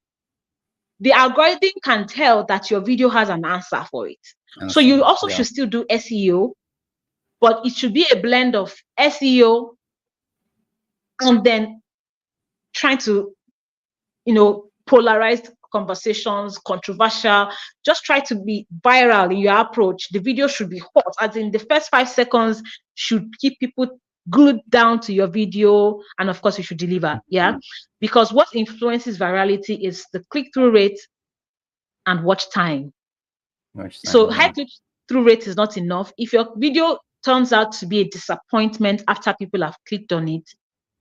the algorithm can tell that your video has an answer for it. So you also should still do SEO, but it should be a blend of SEO and then trying to, polarize conversations, controversial. Just try to be viral in your approach. The video should be hot, as in the first 5 seconds should keep people glued down to your video, and of course you should deliver. Because what influences virality is the click-through rate and watch time. So high click-through rate is not enough. If your video turns out to be a disappointment after people have clicked on it,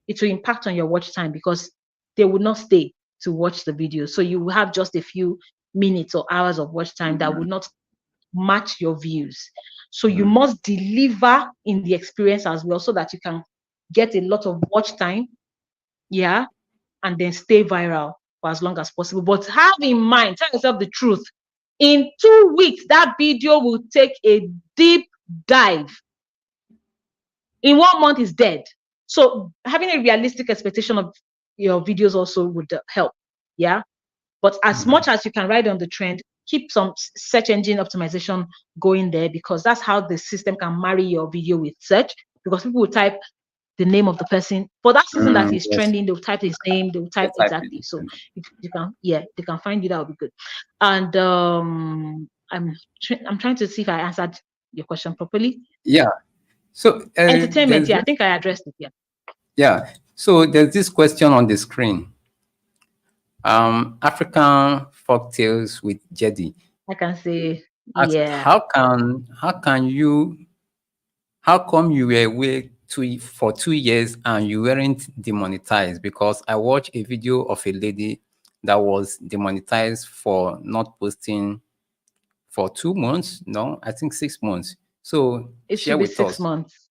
it will impact on your watch time, because they will not stay to watch the video. So you will have just a few minutes or hours of watch time that will not match your views. So you must deliver in the experience as well, so that you can get a lot of watch time, and then stay viral for as long as possible. But have in mind, tell yourself the truth. In 2 weeks, that video will take a deep dive. In 1 month, it's dead. So having a realistic expectation of your videos also would help. But as much as you can ride on the trend, keep some search engine optimization going there, because that's how the system can marry your video with search, because people will type the name of the person for that season that is trending. They'll type his name, they'll type exactly. So if you can, they can find you, that would be good. And I'm trying to see if I answered your question properly. So entertainment, I think I addressed it. So there's this question on the screen. African folktales with Jedi. I can say, how come you were away for 2 years and you weren't demonetized? Because I watched a video of a lady that was demonetized for not posting for 2 months. No, I think 6 months. So it should be 6 months.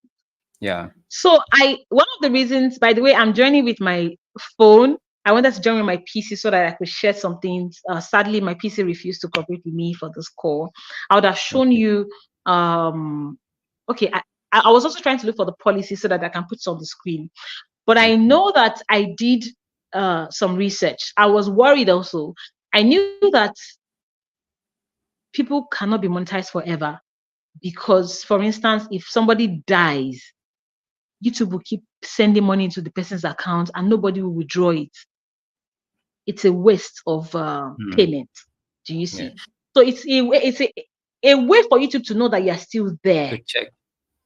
So one of the reasons, by the way, I'm joining with my phone. I wanted to join with my PC so that I could share some things. Sadly, my PC refused to cooperate with me for this call. I would have shown you. I was also trying to look for the policy so that I can put it on the screen. But I know that I did some research. I was worried also. I knew that people cannot be monetized forever, because, for instance, if somebody dies, YouTube will keep sending money into the person's account and nobody will withdraw it. It's a waste of payment. Do you see? So it's a way for YouTube to know that you're still there, to check,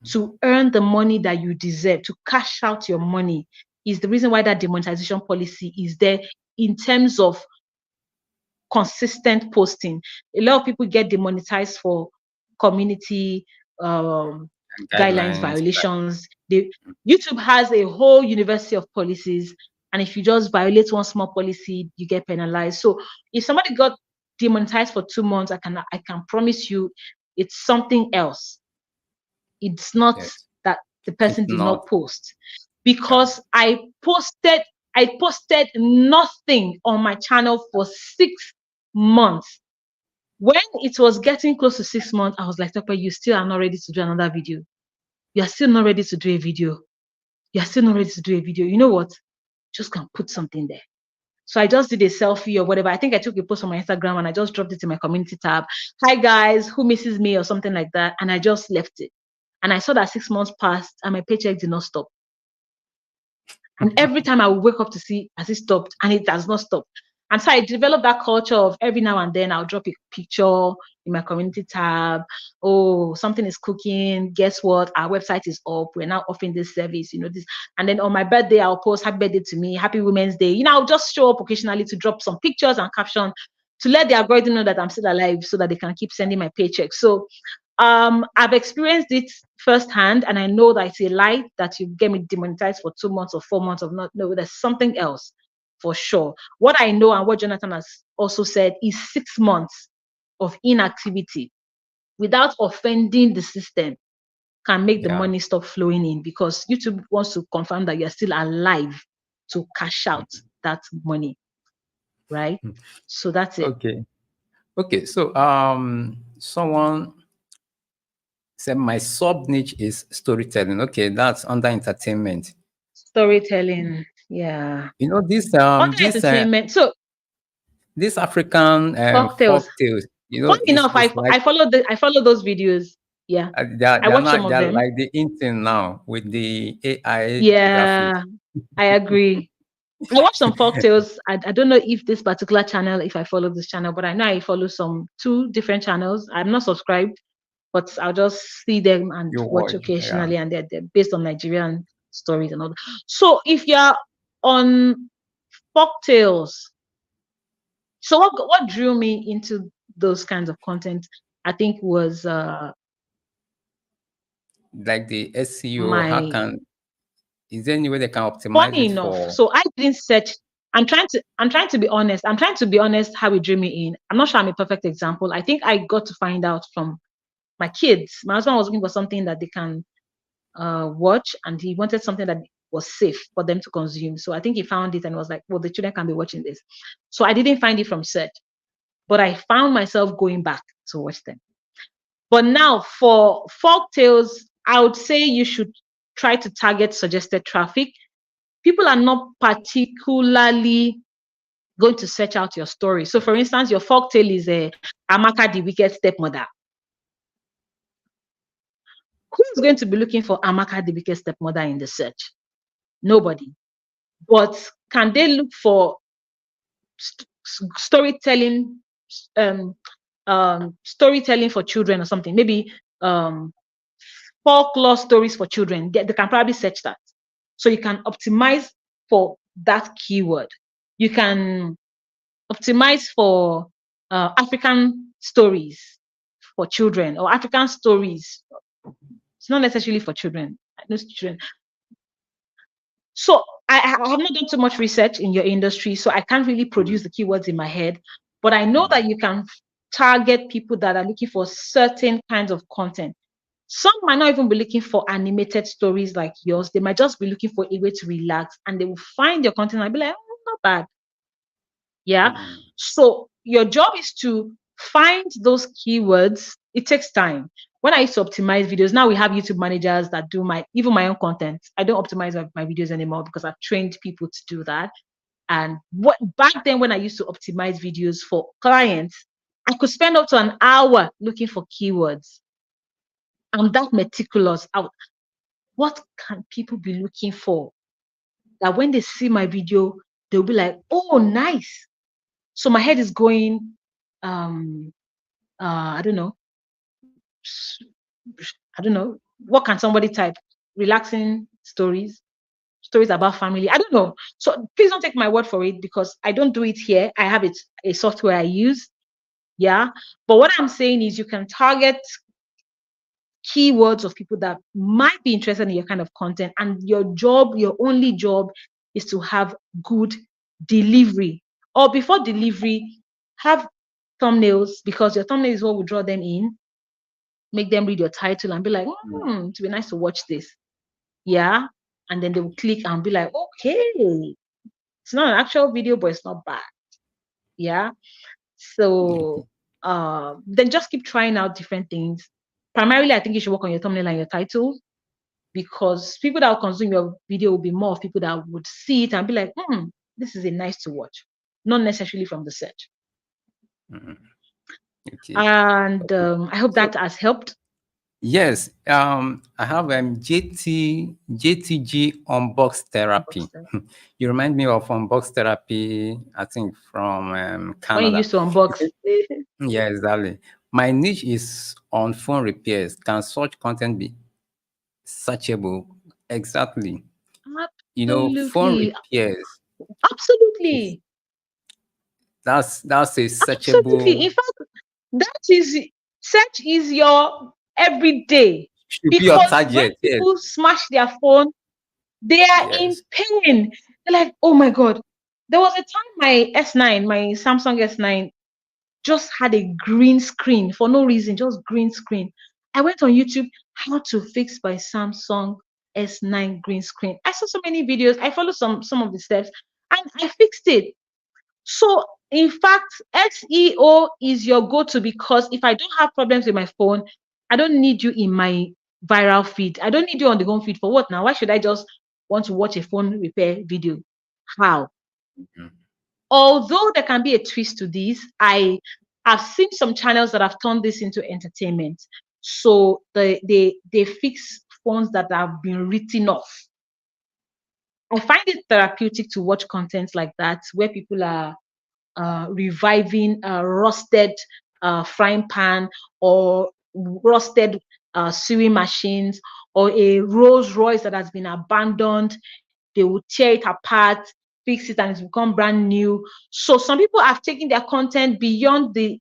to earn the money that you deserve, to cash out your money. Is the reason why that demonetization policy is there, in terms of consistent posting. A lot of people get demonetized for community guidelines violations. YouTube has a whole university of policies, and if you just violate one small policy, you get penalized. So if somebody got demonetized for 2 months, I can promise you it's something else. It's not that the person did not post, because I I posted nothing on my channel for 6 months. When it was getting close to 6 months, I was like, Tope, you still are not ready to do another video. You are still not ready to do a video. You are still not ready to do a video. You know what? Just can put something there. So I just did a selfie or whatever. I think I took a post on my Instagram and I just dropped it in my community tab. Hi guys, who misses me or something like that. And I just left it. And I saw that 6 months passed and my paycheck did not stop. And every time I would wake up to see, has it stopped? And it has not stopped. And so I developed that culture of every now and then I'll drop a picture in my community tab. Oh, something is cooking. Guess what? Our website is up. We're now offering this service, you know, this. And then on my birthday, I'll post happy birthday to me, happy Women's Day. You know, I'll just show up occasionally to drop some pictures and caption to let the algorithm know that I'm still alive so that they can keep sending my paycheck. So I've experienced it firsthand, and I know that it's a lie that you get me demonetized for 2 months or 4 months of not. No, there's something else for sure. What I know and what Jonathan has also said is 6 months of inactivity without offending the system can make the money stop flowing in, because YouTube wants to confirm that you're still alive to cash out that money, right? So that's it. Okay, so someone said my sub niche is storytelling. Okay, that's under entertainment. Storytelling, yeah. You know, this entertainment. So this African folktales. you know, funny enough, like, I follow those videos. Yeah, I watch some of them. Like the in now with the AI. Yeah, graphics. I agree. I watch some folktales. I don't know if this particular channel, if I follow this channel, but I know I follow 2 different channels. I'm not subscribed, but I'll just see them and watch occasionally, and they're based on Nigerian stories and all that. So if you're on folktales, so what drew me into those kinds of content, I think, was like the SEO. Is there any way they can optimize funny enough? So I didn't search. I'm trying to be honest. I'm trying to be honest how it drew me in. I'm not sure I'm a perfect example. I think I got to find out from my kids. My husband was looking for something that they can watch, and he wanted something that was safe for them to consume. So I think he found it and was like, well, the children can be watching this. So I didn't find it from search, but I found myself going back to watch them. But now for folktales, I would say you should try to target suggested traffic. People are not particularly going to search out your story. So for instance, your folktale is 𝗪𝗪𝗥𝗪𝗪 the wicked stepmother. Who's going to be looking for 𝗪𝗪𝗥𝗪𝗪 the wicked stepmother in the search? Nobody. But can they look for storytelling, storytelling for children or something? Maybe folklore stories for children. They can probably search that. So you can optimize for that keyword. You can optimize for African stories for children, or African stories. It's not necessarily for children. No children. So I have not done too much research in your industry, so I can't really produce the keywords in my head. But I know that you can target people that are looking for certain kinds of content. Some might not even be looking for animated stories like yours. They might just be looking for a way to relax, and they will find your content and be like, oh, not bad. Yeah. So your job is to find those keywords. It takes time. When I used to optimize videos, now we have YouTube managers that do even my own content. I don't optimize my videos anymore because I've trained people to do that. And back then, when I used to optimize videos for clients, I could spend up to an hour looking for keywords. I'm that meticulous out. What can people be looking for that when they see my video, they'll be like, oh, nice. So my head is going, I don't know. What can somebody type? Relaxing stories about family. I don't know. So please don't take my word for it, because I don't do it here. I have a software I use. Yeah. But what I'm saying is you can target keywords of people that might be interested in your kind of content, and your only job is to have good delivery. Or before delivery, have thumbnails, because your thumbnail is what will draw them in, make them read your title and be like, it'd be nice to watch this. Yeah. And then they will click and be like, okay, It's not an actual video, but it's not bad. Yeah. So then just keep trying out different things. Primarily, I think you should work on your thumbnail and your title, because people that will consume your video will be more of people that would see it and be like, this is a nice to watch, not necessarily from the search. Okay. And I hope that has helped. Yes, I have 𝗕𝗲𝗀𝗁𝗔 unbox therapy. You remind me of unbox therapy, I think from Canada. When you used to unbox. Yeah, exactly. My niche is on phone repairs. Can such content be searchable? Exactly. Absolutely. You know, phone repairs. Absolutely. That's a searchable. Absolutely. In fact, that is search is your everyday. Should be your target. When people smash their phone, they are in pain. They're like, oh my God. There was a time my Samsung S9 just had a green screen for no reason, just green screen. I went on YouTube, how to fix my Samsung S9 green screen. I saw so many videos. I followed some of the steps and I fixed it. So in fact, SEO is your go-to, because if I don't have problems with my phone, I don't need you in my viral feed. I don't need you on the home feed for what now? Why should I just want to watch a phone repair video? How? Although there can be a twist to this, I have seen some channels that have turned this into entertainment. So they fix phones that have been written off. I find it therapeutic to watch content like that, where people are reviving rusted frying pan or rusted sewing machines, or a Rolls Royce that has been abandoned. They will tear it apart, fix it, and it's become brand new. So some people have taken their content beyond the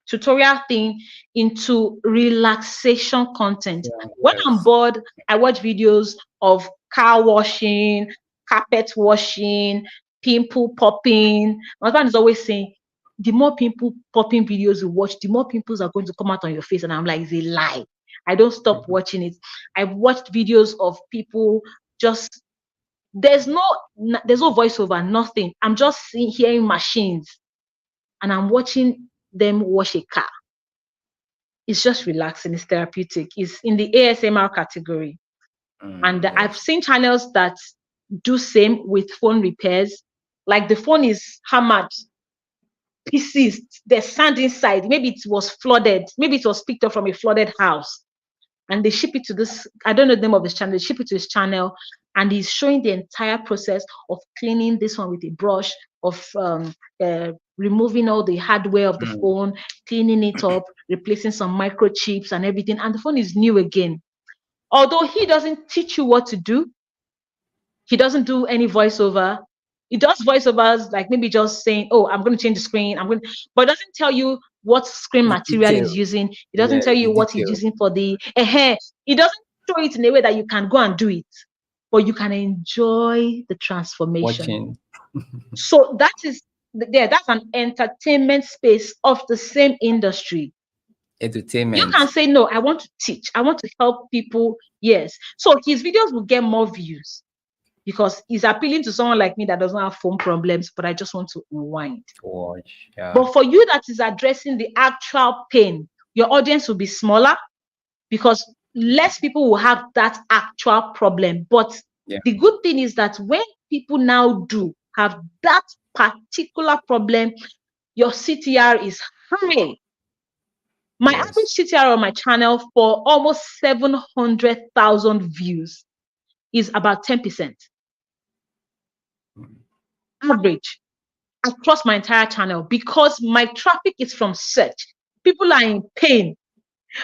tutorial thing into relaxation content. When I'm bored, I watch videos of car washing, carpet washing, pimple popping. My husband is always saying, the more pimple popping videos you watch, the more pimples are going to come out on your face. And I'm like, it's a lie. I don't stop watching it. I've watched videos of people just, there's no voiceover, nothing. I'm just hearing machines and I'm watching them wash a car. It's just relaxing. It's therapeutic. It's in the ASMR category. And I've seen channels that do same with phone repairs. Like the phone is hammered, pieces, there's sand inside. Maybe it was flooded. Maybe it was picked up from a flooded house. And they ship it to this, I don't know the name of this channel, they ship it to his channel, and he's showing the entire process of cleaning this one with a brush, of removing all the hardware of the phone, cleaning it up, replacing some microchips and everything, and the phone is new again. Although he doesn't teach you what to do, he doesn't do any voiceover. He does voiceovers, like maybe just saying, oh, I'm going to change the screen, but doesn't tell you what screen material he's using. He doesn't tell you what he's using for the He doesn't show it in a way that you can go and do it, but you can enjoy the transformation. So that's an entertainment space of the same industry. Entertainment. You can say, no, I want to teach, I want to help people. Yes. So his videos will get more views because he's appealing to someone like me that doesn't have phone problems, but I just want to unwind. But for you that is addressing the actual pain, your audience will be smaller because less people will have that actual problem. But the good thing is that when people now do have that particular problem, your CTR is high. My average CTR on my channel for almost 700,000 views is about 10%. Average across my entire channel, because my traffic is from search. People are in pain.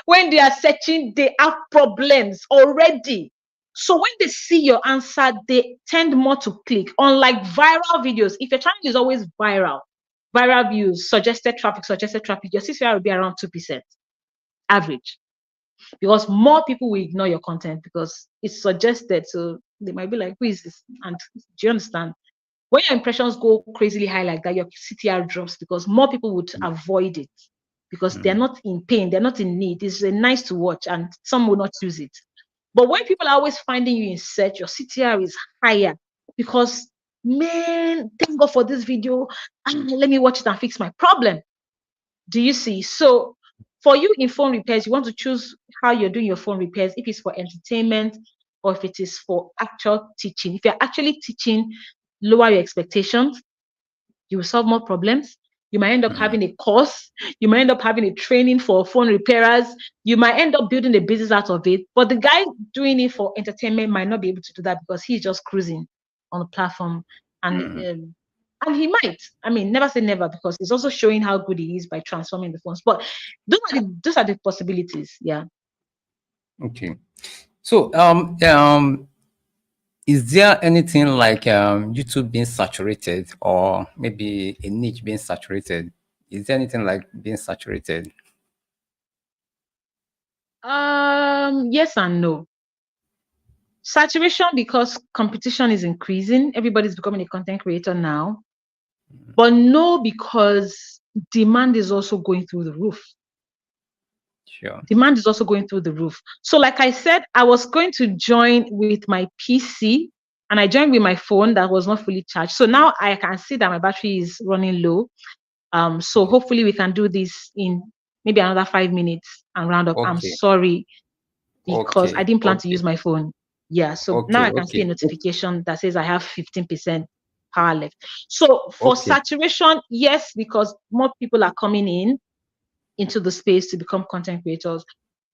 When they are searching, they have problems already. So when they see your answer, they tend more to click. Unlike viral videos, if your channel is always viral views, suggested traffic, your CTR will be around 2%. Average, because more people will ignore your content because it's suggested, so they might be like, who is this? And do you understand? When your impressions go crazily high like that, your CTR drops because more people would avoid it because they're not in pain, they're not in need. It's nice to watch and some will not use it. But when people are always finding you in search, your CTR is higher because man, thank God for this video. Let me watch it and fix my problem. Do you see? So for you in phone repairs, you want to choose how you're doing your phone repairs, if it's for entertainment or if it is for actual teaching. If you're actually teaching, lower your expectations, you will solve more problems. You might end up having a course. You might end up having a training for phone repairers. You might end up building a business out of it. But the guy doing it for entertainment might not be able to do that because he's just cruising on the platform. And he might. I mean, never say never, because he's also showing how good he is by transforming the phones. But those are the possibilities. Yeah. Okay. So is there anything like YouTube being saturated, or maybe a niche being saturated? Is there anything like being saturated? Yes and no. Saturation because competition is increasing. Everybody's becoming a content creator now. But no, because demand is also going through the roof. Sure. Demand is also going through the roof. So like I said, I was going to join with my PC, and I joined with my phone that was not fully charged. So now I can see that my battery is running low. So hopefully we can do this in maybe another 5 minutes and round up. Okay. I'm sorry, because I didn't plan to use my phone. Yeah, so now I can see a notification that says I have 15% power left. So for saturation, yes, because more people are coming into the space to become content creators.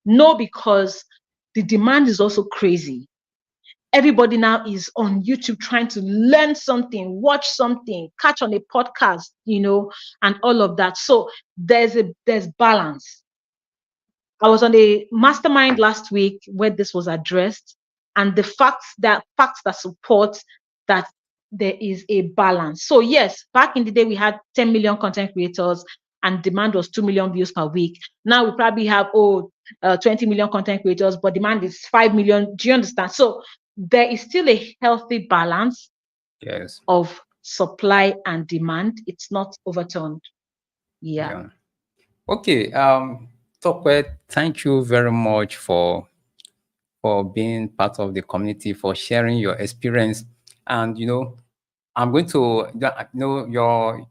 No, because the demand is also crazy. Everybody now is on YouTube trying to learn something, watch something, catch on a podcast, and all of that. So there's balance. I was on a mastermind last week where this was addressed, and the facts that support that there is a balance. So yes, back in the day we had 10 million content creators and demand was 2 million views per week. Now we probably have 20 million content creators, but demand is 5 million. Do you understand? So there is still a healthy balance of supply and demand. It's not overturned. Yeah. Okay. Tope, thank you very much for being part of the community, for sharing your experience. And I'm going to your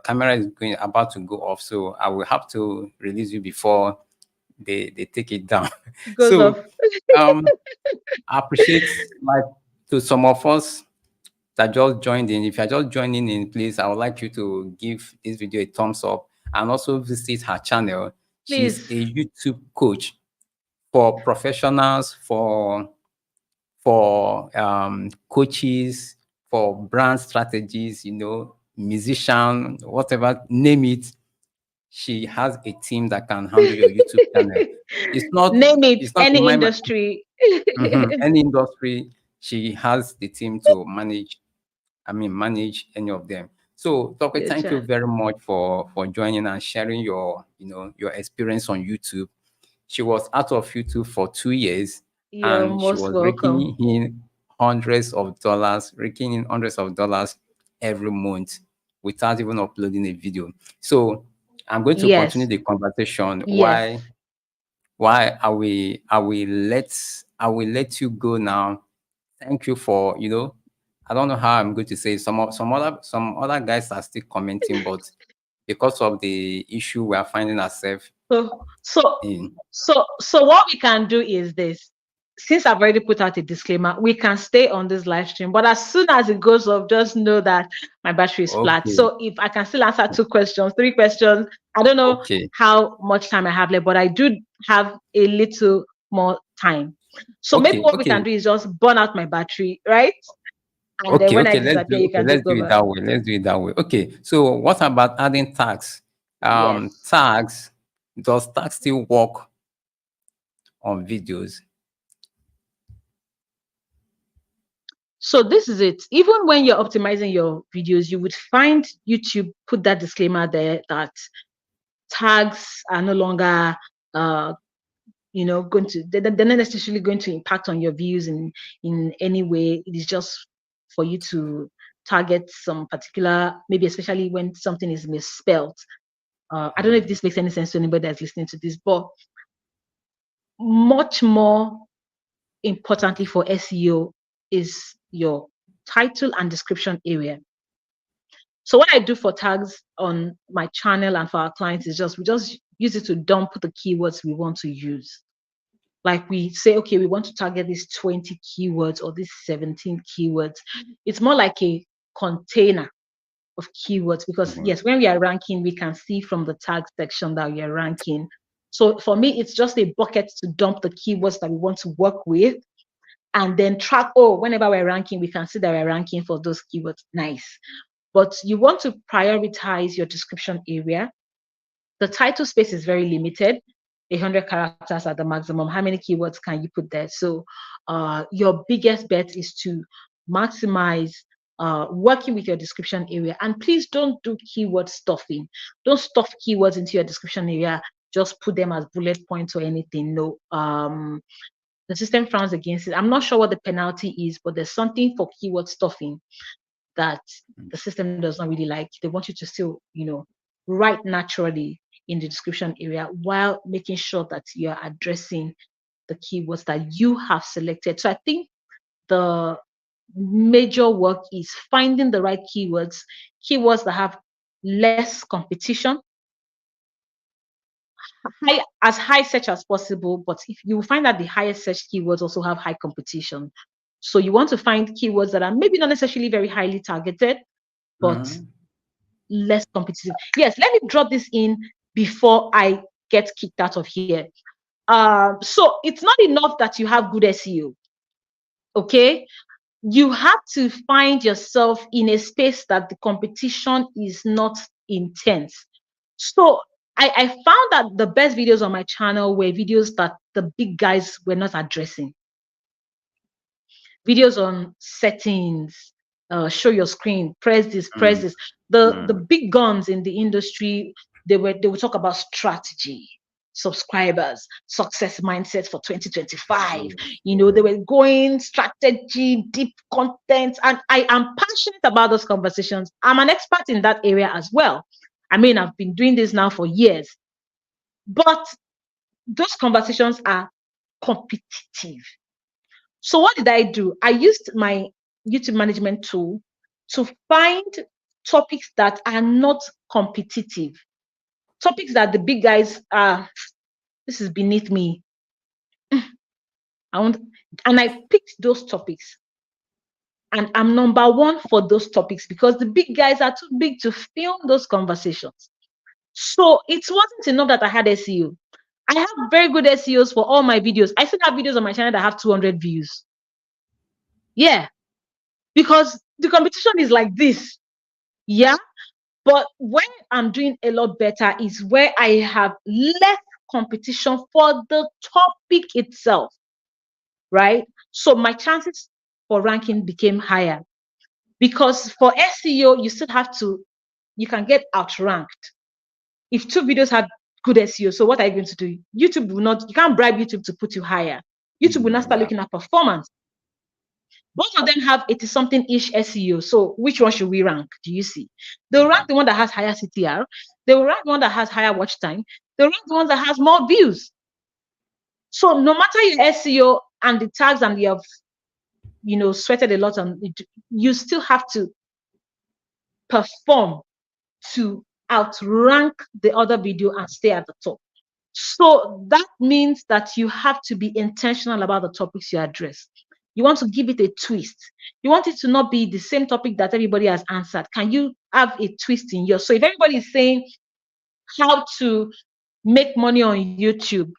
camera is about to go off, so I will have to release you before they take it down. So I appreciate, like, to some of us that just joined in. If you're just joining in, please, I would like you to give this video a thumbs up and also visit her channel. She's a YouTube coach for professionals, for coaches, for brand strategies, musician, whatever, name it. She has a team that can handle your YouTube channel. It's not name it, it's not any industry. Any industry, she has the team to manage any of them. So Tope, thank you very much for joining and sharing your experience on YouTube. She was out of YouTube for 2 years. You're she was raking in hundreds of dollars every month without even uploading a video. So I'm going to continue the conversation. Why I will let you go now. Thank you for, I don't know how I'm going to say, some other guys are still commenting, but because of the issue we are finding ourselves in. So what we can do is this. Since I've already put out a disclaimer, we can stay on this live stream, but as soon as it goes off, just know that my battery is flat. So if I can still answer 2 questions, 3 questions, I don't know how much time I have left, but I do have a little more time. So maybe what we can do is just burn out my battery, right? And then when I disappear, you can let's do it that way. Let's do it that way. Okay. So what about adding tags? Tags, does tags still work on videos? So this is it. Even when you're optimizing your videos, you would find YouTube put that disclaimer there that tags are no longer they're not necessarily going to impact on your views in any way. It is just for you to target some particular, maybe especially when something is misspelled. I don't know if this makes any sense to anybody that's listening to this, but much more importantly for SEO is your title and description area. So what I do for tags on my channel and for our clients is we just use it to dump the keywords we want to use. Like we say, okay, we want to target these 20 keywords or these 17 keywords. It's more like a container of keywords because yes, when we are ranking, we can see from the tag section that we are ranking. So for me, it's just a bucket to dump the keywords that we want to work with and then track, whenever we're ranking, we can see that we're ranking for those keywords. Nice. But you want to prioritize your description area. The title space is very limited. 100 characters at the maximum. How many keywords can you put there? So your biggest bet is to maximize working with your description area. And please don't do keyword stuffing. Don't stuff keywords into your description area. Just put them as bullet points or anything. No, the system frowns against it. I'm not sure what the penalty is, but there's something for keyword stuffing that the system does not really like. They want you to still, write naturally in the description area while making sure that you're addressing the keywords that you have selected. So I think the major work is finding the right keywords that have less competition, as high search as possible. But if you find that the highest search keywords also have high competition, so you want to find keywords that are maybe not necessarily very highly targeted, but less competitive. Yes, let me drop this in before I get kicked out of here. So it's not enough that you have good SEO. Okay, you have to find yourself in a space that the competition is not intense. So I found that the best videos on my channel were videos that the big guys were not addressing. Videos on settings, show your screen, press this, press this. The big guns in the industry, they would talk about strategy, subscribers, success mindset for 2025. They were going strategy, deep content, and I am passionate about those conversations. I'm an expert in that area as well. I mean, I've been doing this now for years, but those conversations are competitive. So what did I do? I used my YouTube management tool to find topics that are not competitive, topics that the big guys are, this is beneath me. And I picked those topics. And I'm number one for those topics because the big guys are too big to film those conversations. So it wasn't enough that I had SEO. I have very good SEOs for all my videos. I still have videos on my channel that have 200 views. Yeah, because the competition is like this. Yeah, but when I'm doing a lot better is where I have less competition for the topic itself, right? So my chances for ranking became higher because for SEO, you still have to, you can get outranked. If two videos have good SEO, so what are you going to do? YouTube will not, you can't bribe YouTube to put you higher. YouTube will not start looking at performance. Both of them have 80-something-ish SEO. So which one should we rank? Do you see? They'll rank the one that has higher CTR. They will rank the one that has higher watch time. They'll rank the one that has more views. So no matter your SEO and the tags and you have, sweated a lot on it, you still have to perform to outrank the other video and stay at the top. So that means that you have to be intentional about the topics you address. You want to give it a twist. You want it to not be the same topic that everybody has answered. Can you have a twist in yours? So if everybody is saying how to make money on YouTube,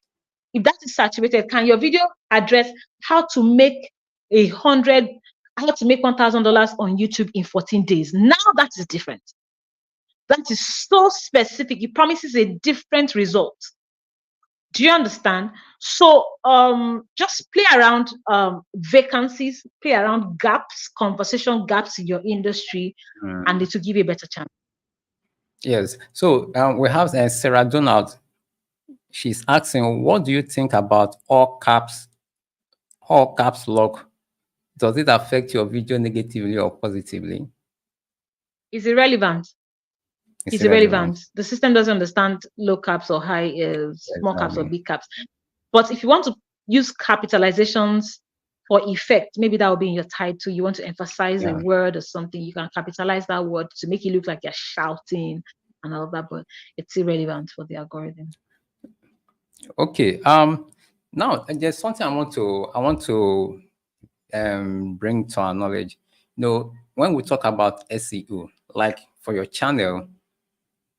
if that is saturated, can your video address how to make $1,000 on YouTube in 14 days? Now that is different. That is so specific. It promises a different result. Do you understand? So just play around vacancies, play around gaps, conversation gaps in your industry, and it will give you a better chance. Yes. So we have Sarah Donald. She's asking, what do you think about all caps lock? Does it affect your video negatively or positively? It's irrelevant. It's irrelevant. The system doesn't understand low caps or high, small caps or big caps. But if you want to use capitalizations for effect. Maybe that will be in your title. You want to emphasize a word or something. You can capitalize that word to make it look like you're shouting and all of that, but it's irrelevant for the algorithm. Okay. Now there's something I want to bring to our knowledge. You know, when we talk about SEO, like for your channel,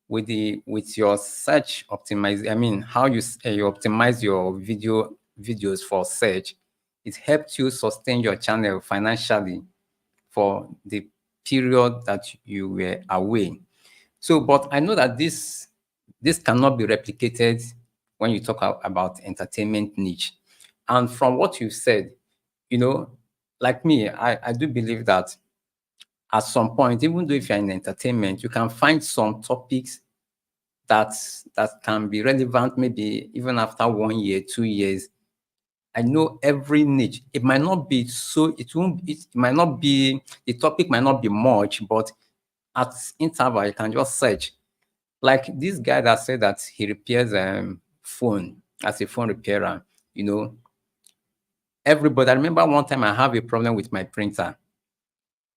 with your search optimize, I mean, how you optimize your videos for search, it helps you sustain your channel financially for the period that you were away. So, but I know that this cannot be replicated when you talk about entertainment niche. And from what you said, you know, like me, I do believe that at some point, even though if you're in entertainment, you can find some topics that can be relevant maybe even after 1 year, 2 years. I know every niche. It might not be so, it might not be, the topic might not be much, but at interval, you can just search. Like this guy that said that he repairs phone as a phone repairer, you know. Everybody, I remember one time I have a problem with my printer.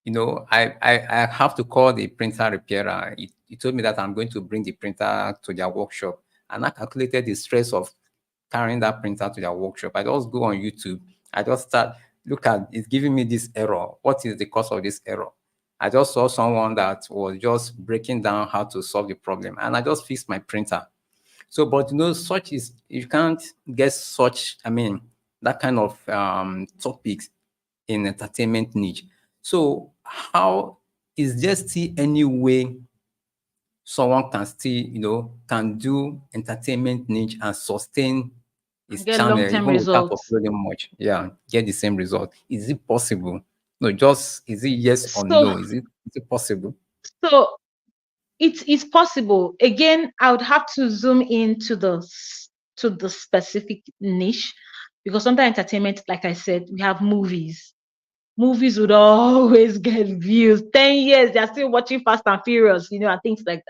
You know, I have to call the printer repairer. He told me that I'm going to bring the printer to their workshop. And I calculated the stress of carrying that printer to their workshop. I just go on YouTube. I just start, look at, it's giving me this error. What is the cause of this error? I just saw someone that was just breaking down how to solve the problem. And I just fixed my printer. So, but you know, such is, you can't get such, I mean, that kind of topics in entertainment niche. So how is there still any way someone can still, you know, can do entertainment niche and sustain his channel even without uploading much? Yeah, get the same result. Is it possible? No, just is it yes or no? Is it possible? So it's possible. Again, I would have to zoom into the specific niche, because sometimes entertainment, like I said, we have movies. Movies would always get views. 10 years, they're still watching Fast and Furious, you know, and things like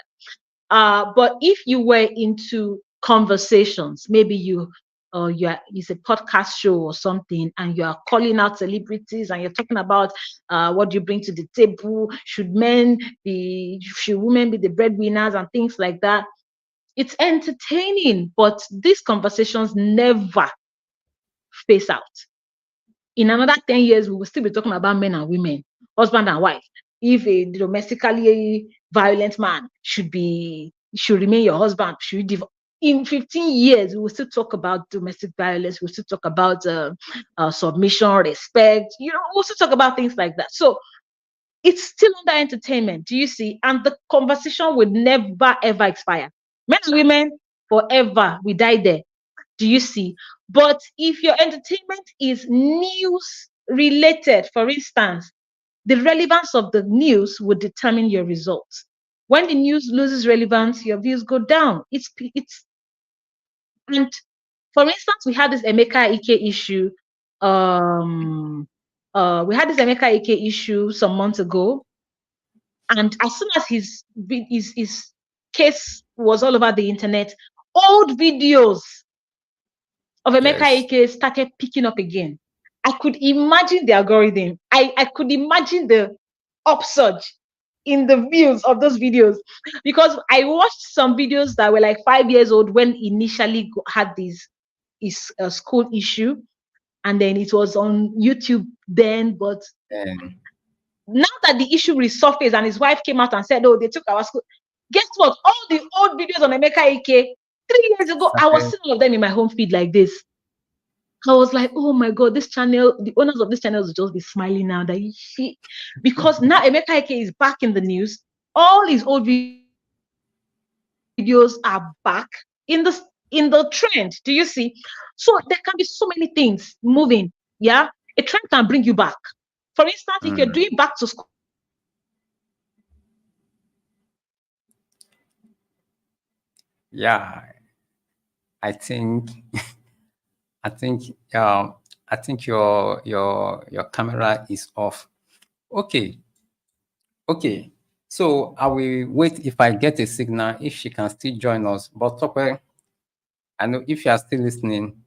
that. But if you were into conversations, maybe it's a podcast show or something, and you are calling out celebrities and you're talking about what do you bring to the table? Should women be the breadwinners and things like that? It's entertaining, but these conversations never face out. In another 10 years, we will still be talking about men and women, husband and wife. If a domestically violent man should remain your husband, in 15 years, we will still talk about domestic violence. We'll still talk about submission, respect. You know, we'll still talk about things like that. So it's still under entertainment. Do you see? And the conversation will never ever expire. Men and women forever. We die there. Do you see? But if your entertainment is news related, for instance, the relevance of the news would determine your results. When the news loses relevance, your views go down. And for instance, we had this 𝗪𝗪𝗥𝗏 issue. We had this 𝗪𝗪𝗥𝗏 issue some months ago, and as soon as his case was all over the internet, old videos of 𝗪𝗪𝗥𝗏 started picking up again. I could imagine the algorithm. I could imagine the upsurge in the views of those videos, because I watched some videos that were like 5 years old when initially had this school issue, and then it was on YouTube then. But now that the issue resurfaced and his wife came out and said, "Oh, they took our school," guess what? All the old videos on 𝗪𝗪𝗥𝗏 3 years ago, I was seeing all of them in my home feed like this. I was like, oh my God, this channel, the owners of this channel will just be smiling now that because now 𝗪𝗪𝗥𝗏 is back in the news. All his old videos are back in the trend. Do you see? So there can be so many things moving. Yeah, a trend can bring you back. For instance, if you're doing back to school. Yeah, I think your camera is off. Okay. So I will wait if I get a signal, if she can still join us. But Tope, I know if you are still listening,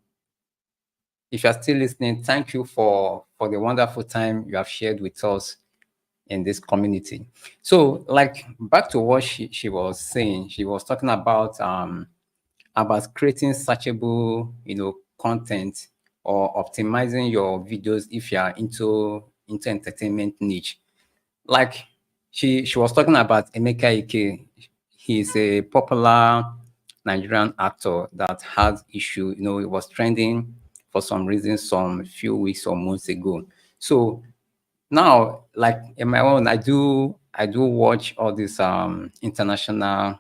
if you're still listening, thank you for the wonderful time you have shared with us in this community. So, like, back to what she was saying, she was talking about creating searchable, content, or optimizing your videos if you are into entertainment niche. Like, she was talking about 𝗪𝗪𝗥𝗏. He's a popular Nigerian actor that had issue. It was trending for some reason some few weeks or months ago. So now, like in my own, I do watch all this international,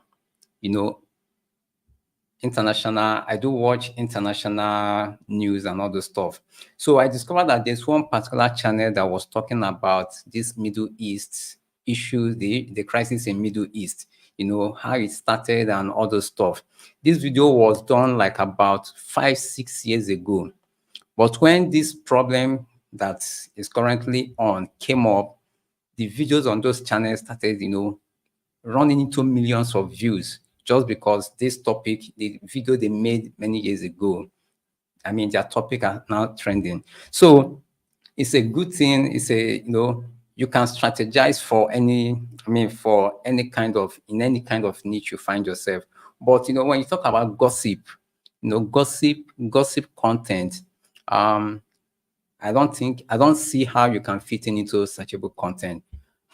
I do watch international news and all this stuff. So I discovered that there's one particular channel that was talking about this Middle East issues, the crisis in Middle East, how it started and all those stuff. This video was done like about 5-6 years ago. But when this problem that is currently on came up, the videos on those channels started, running into millions of views just because this topic, the video they made many years ago, I mean, their topic are now trending. So it's a good thing. It's you can strategize for any kind of niche you find yourself. But, when you talk about gossip, gossip content, I don't see how you can fit into searchable content.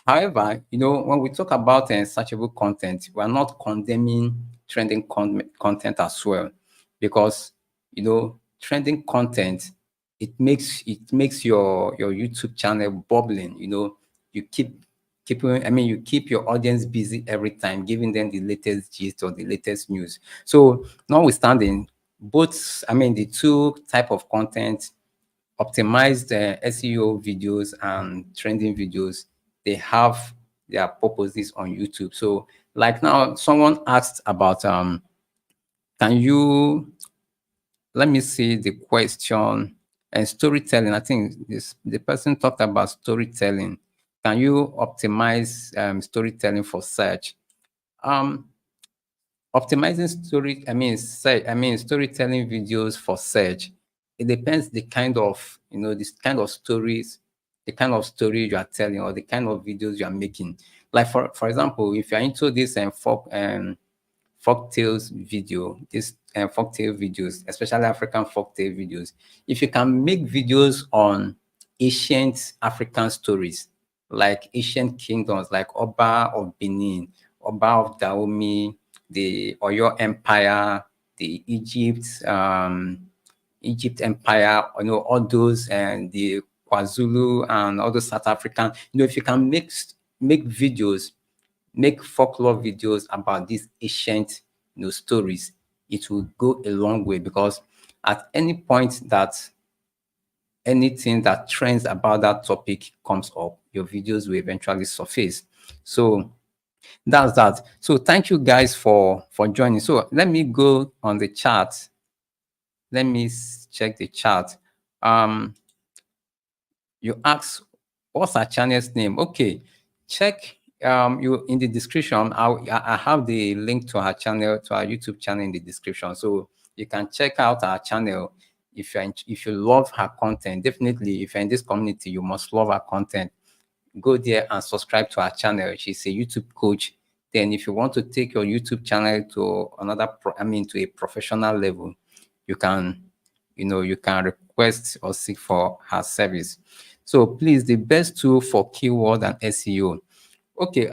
However, when we talk about searchable content, we are not condemning trending content as well, because trending content, it makes your YouTube channel bubbling. You keep your audience busy every time, giving them the latest gist or the latest news. So notwithstanding, both, the two type of content, optimized SEO videos and trending videos, they have their purposes on YouTube. So like now, someone asked about, let me see the question, and storytelling. I think the person talked about storytelling. Can you optimize storytelling for search? Optimizing storytelling videos for search, it depends the kind of, this kind of stories, the kind of story you are telling, or the kind of videos you are making. Like for example, if you're into this folktales video, this folktale videos, especially African folktale videos, if you can make videos on ancient African stories, like ancient kingdoms, like Oba of Benin, Oba of Dahomey, the Oyo Empire, the Egypt Empire, all those, and the KwaZulu and all those South African, if you can make videos, make folklore videos about these ancient, stories, it will go a long way, because at any point that anything that trends about that topic comes up, your videos will eventually surface. So that's that. So thank you guys for joining. So let me go on the chat. Let me check the chat. You ask, what's our channel's name? Okay, check you in the description. I have the link to our channel, to our YouTube channel in the description, so you can check out our channel. If you love her content, definitely, if you're in this community, you must love her content. Go there and subscribe to our channel. She's a YouTube coach. Then if you want to take your YouTube channel to another, to a professional level, you can, you can request or seek for her service. So please, the best tool for keyword and SEO. Okay,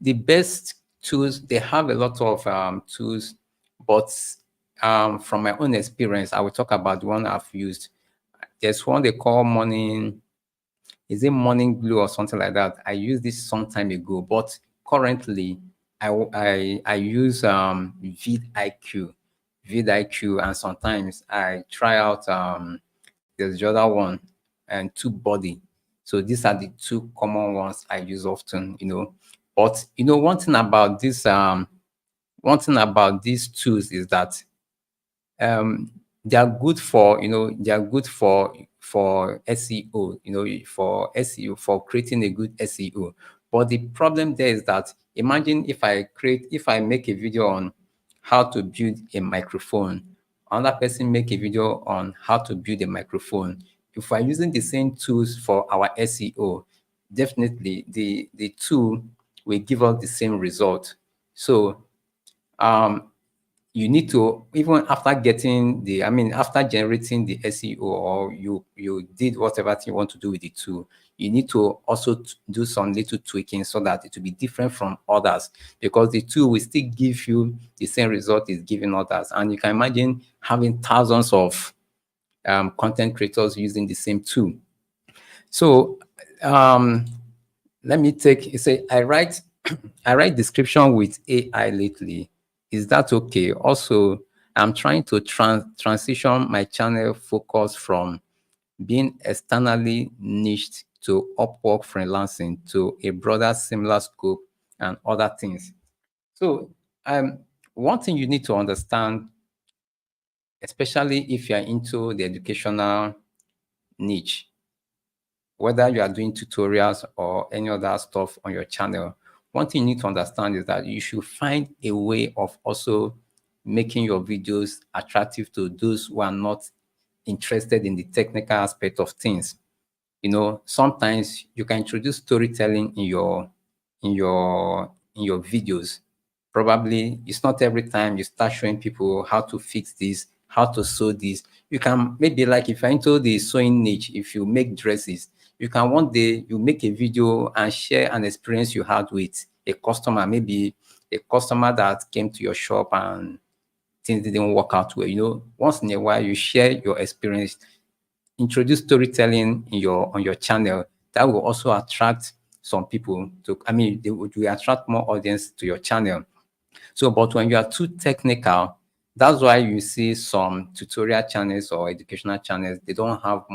the best tools, they have a lot of tools, but from my own experience, I will talk about the one I've used. There's one they call Morning Glue or something like that. I used this some time ago, but currently I use vidIQ, and sometimes I try out there's the other one, and TubeBuddy. So these are the two common ones I use often, But one thing about these tools is that they are good for SEO, for SEO, for creating a good SEO. But the problem there is that, imagine if I make a video on how to build a microphone another person make a video on how to build a microphone. If we're using the same tools for our SEO, definitely the tool will give us the same result. So you need to, even after getting the, after generating the SEO, or you did whatever you want to do with the tool, you need to also do some little tweaking so that it will be different from others, because the tool will still give you the same result it's giving others. And you can imagine having thousands of content creators using the same tool. So let me take, say, I write description with AI lately. Is that okay? Also, I'm trying to transition my channel focus from being externally niched to Upwork freelancing to a broader similar scope and other things. So one thing you need to understand, especially if you're into the educational niche, whether you are doing tutorials or any other stuff on your channel, one thing you need to understand is that you should find a way of also making your videos attractive to those who are not interested in the technical aspect of things. You know, sometimes you can introduce storytelling in your videos. Probably it's not every time you start showing people how to fix this, how to sew this. You can maybe, like, if you're into the sewing niche, if you make dresses, you can one day you make a video and share an experience you had with a customer, maybe a customer that came to your shop and things didn't work out well. You know, once in a while you share your experience, introduce storytelling in on your channel. That will also attract some people to, they will attract more audience to your channel. So, but when you are too technical, that's why you see some tutorial channels or educational channels, they don't have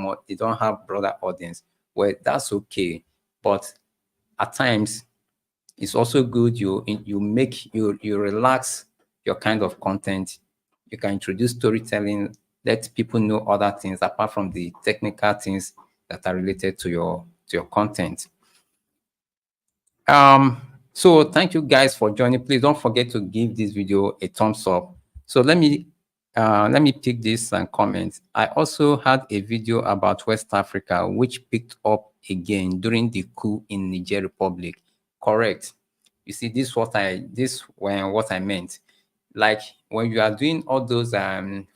broader audience. Well, that's okay. But at times, it's also good you relax your kind of content. You can introduce storytelling, let people know other things apart from the technical things that are related to your content. So thank you guys for joining. Please don't forget to give this video a thumbs up. So let me pick this and comment. I also had a video about West Africa which picked up again during the coup in Niger Republic. Correct. You see, this what I meant. Like, when you are doing all those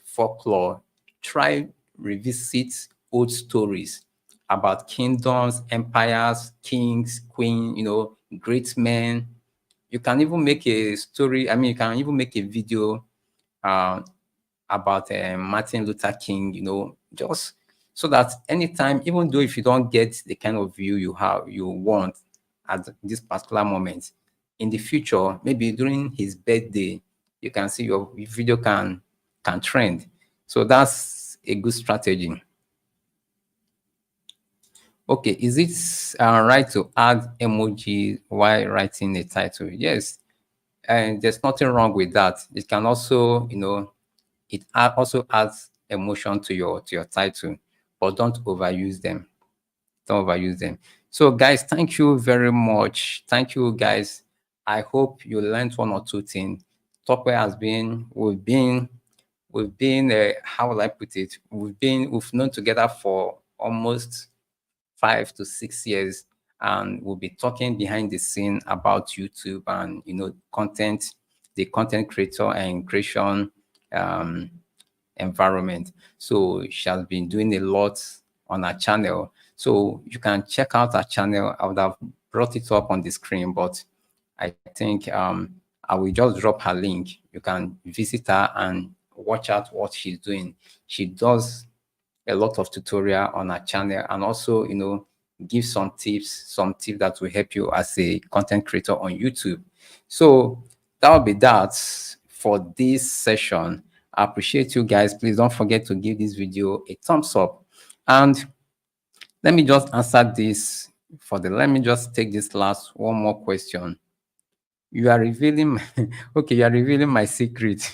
folklore, try revisit old stories about kingdoms, empires, kings, queens, great men. You can even make a story. You can even make a video about Martin Luther King, just so that anytime, even though if you don't get the kind of view you want at this particular moment, in the future, maybe during his birthday, you can see your video can trend. So that's a good strategy. Okay, is it right to add emoji while writing a title? Yes, and there's nothing wrong with that. It can also, it also adds emotion to your title, but don't overuse them. Don't overuse them. So guys, thank you very much. Thank you guys. I hope you learned one or two things. Tope has been, we've been, how will I put it? We've known together for almost 5 to 6 years, and we'll be talking behind the scene about YouTube and content, the content creator and creation environment. So she has been doing a lot on her channel. So you can check out her channel. I would have brought it up on the screen, but I think I will just drop her link. You can visit her and watch out what she's doing. She does a lot of tutorial on her channel, and also give some tips that will help you as a content creator on YouTube. So that will be that for this session. I appreciate you guys. Please don't forget to give this video a thumbs up. And let me just answer this let me just take this last one more question. You are revealing okay, you are revealing my secret.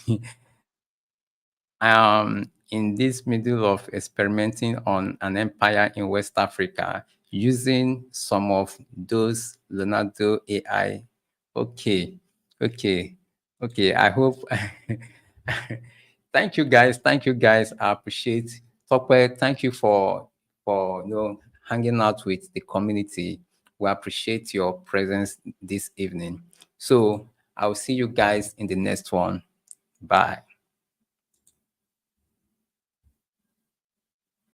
In this middle of experimenting on an empire in West Africa using some of those Leonardo AI. Okay. I hope Thank you, guys. Thank you, guys. I appreciate Tope. Thank you for hanging out with the community. We appreciate your presence this evening. So I'll see you guys in the next one. Bye.